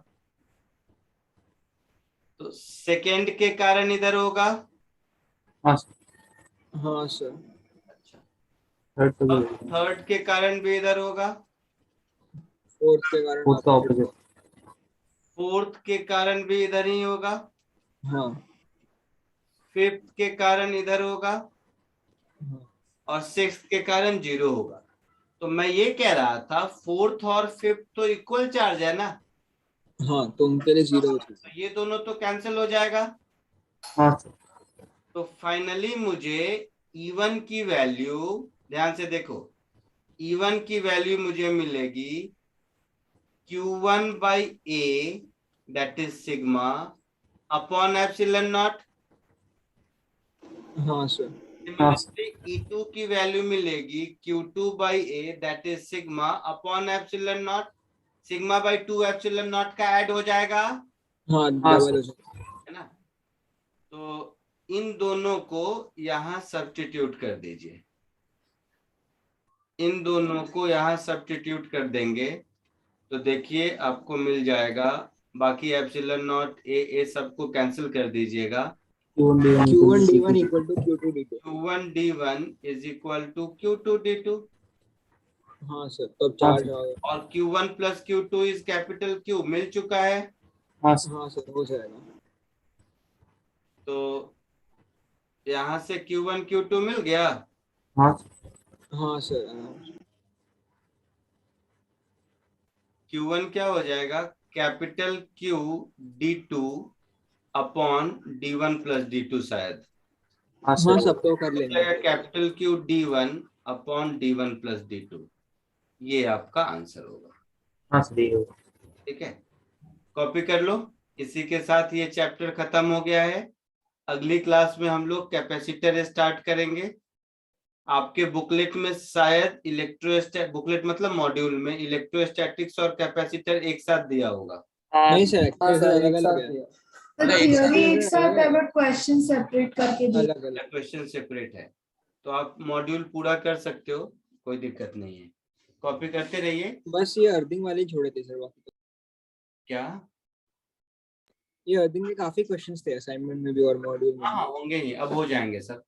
तो सेकेंड के कारण इधर होगा। हाँ सर। अच्छा, थर्ड के कारण भी इधर होगा, फोर्थ के कारण ऑपोजिट, फोर्थ के कारण भी इधर ही होगा, हाँ फिफ्थ के कारण इधर होगा, और सिक्स्थ के कारण 0 होगा। तो मैं ये कह रहा था फोर्थ और फिफ्थ तो इक्वल चार्ज है ना। हाँ, तो उनके लिए 0 हो जाएगा। तो ये दोनों तो कैंसिल हो जाएगा। हाँ सर। तो फाइनली मुझे E1 की वैल्यू, ध्यान से देखो, E1 की वैल्यू मुझे मिलेगी Q1 by A that is sigma upon epsilon naught। हाँ सर। सिमिलरली E2 की वैल्यू मिलेगी Q2 by A that is sigma upon epsilon naught। Sigma by 2 epsilon naught का ऐड हो जाएगा, हाँ डबल हो जाएगा, है ना। तो इन दोनों को यहाँ सब्स्टिट्यूट कर दीजिए, इन दोनों को यहाँ सब्स्टिट्यूट कर देंगे तो देखिए आपको मिल जाएगा, बाकी एप्सिलॉन नॉट ए सबको कैंसिल कर दीजिएगा। Q1 D1 equal to Q2 D2। Q1 D1 is equal to Q2 D2 हाँ सर, तो अब चार्ज आ गया। और Q1 plus Q2 is capital Q मिल चुका है। हाँ सर, हो जाएगा। तो यहाँ से Q1 Q2 मिल गया। हाँ सर। Q1 क्या हो जाएगा, capital Q D2 upon D1 plus D2 शायद। हाँ सब तो कर लेंगे। Capital Q D1 upon D1 plus D2, ये आपका आंसर होगा। हाँ सर। ठीक है, कॉपी कर लो। इसी के साथ ये चैप्टर खत्म हो गया है। अगली क्लास में हम लोग कैपेसिटर स्टार्ट करेंगे। आपके बुकलेट में शायद इलेक्ट्रोस्टैटिक, बुकलेट मतलब मॉड्यूल में इलेक्ट्रोस्टैटिक्स और कैपेसिटर एक साथ दिया होगा। नहीं सर, अलग-अलग है। थियरी एक साथ है बट क्वेश्चन सेपरेट करके दिए। अलग-अलग क्वेश्चन सेपरेट है, तो आप मॉड्यूल पूरा कर सकते हो, कोई दिक्कत नहीं है। कॉपी करते रहिए। बस ये अर्थिंग वाले ही छोड़े थे सर, बाकी तो क्या ये अर्थिंग में काफी क्वेश्चंस थे असाइनमेंट में भी और मॉड्यूल में। हाँ होंगे ही, अब हो जाएंगे सब।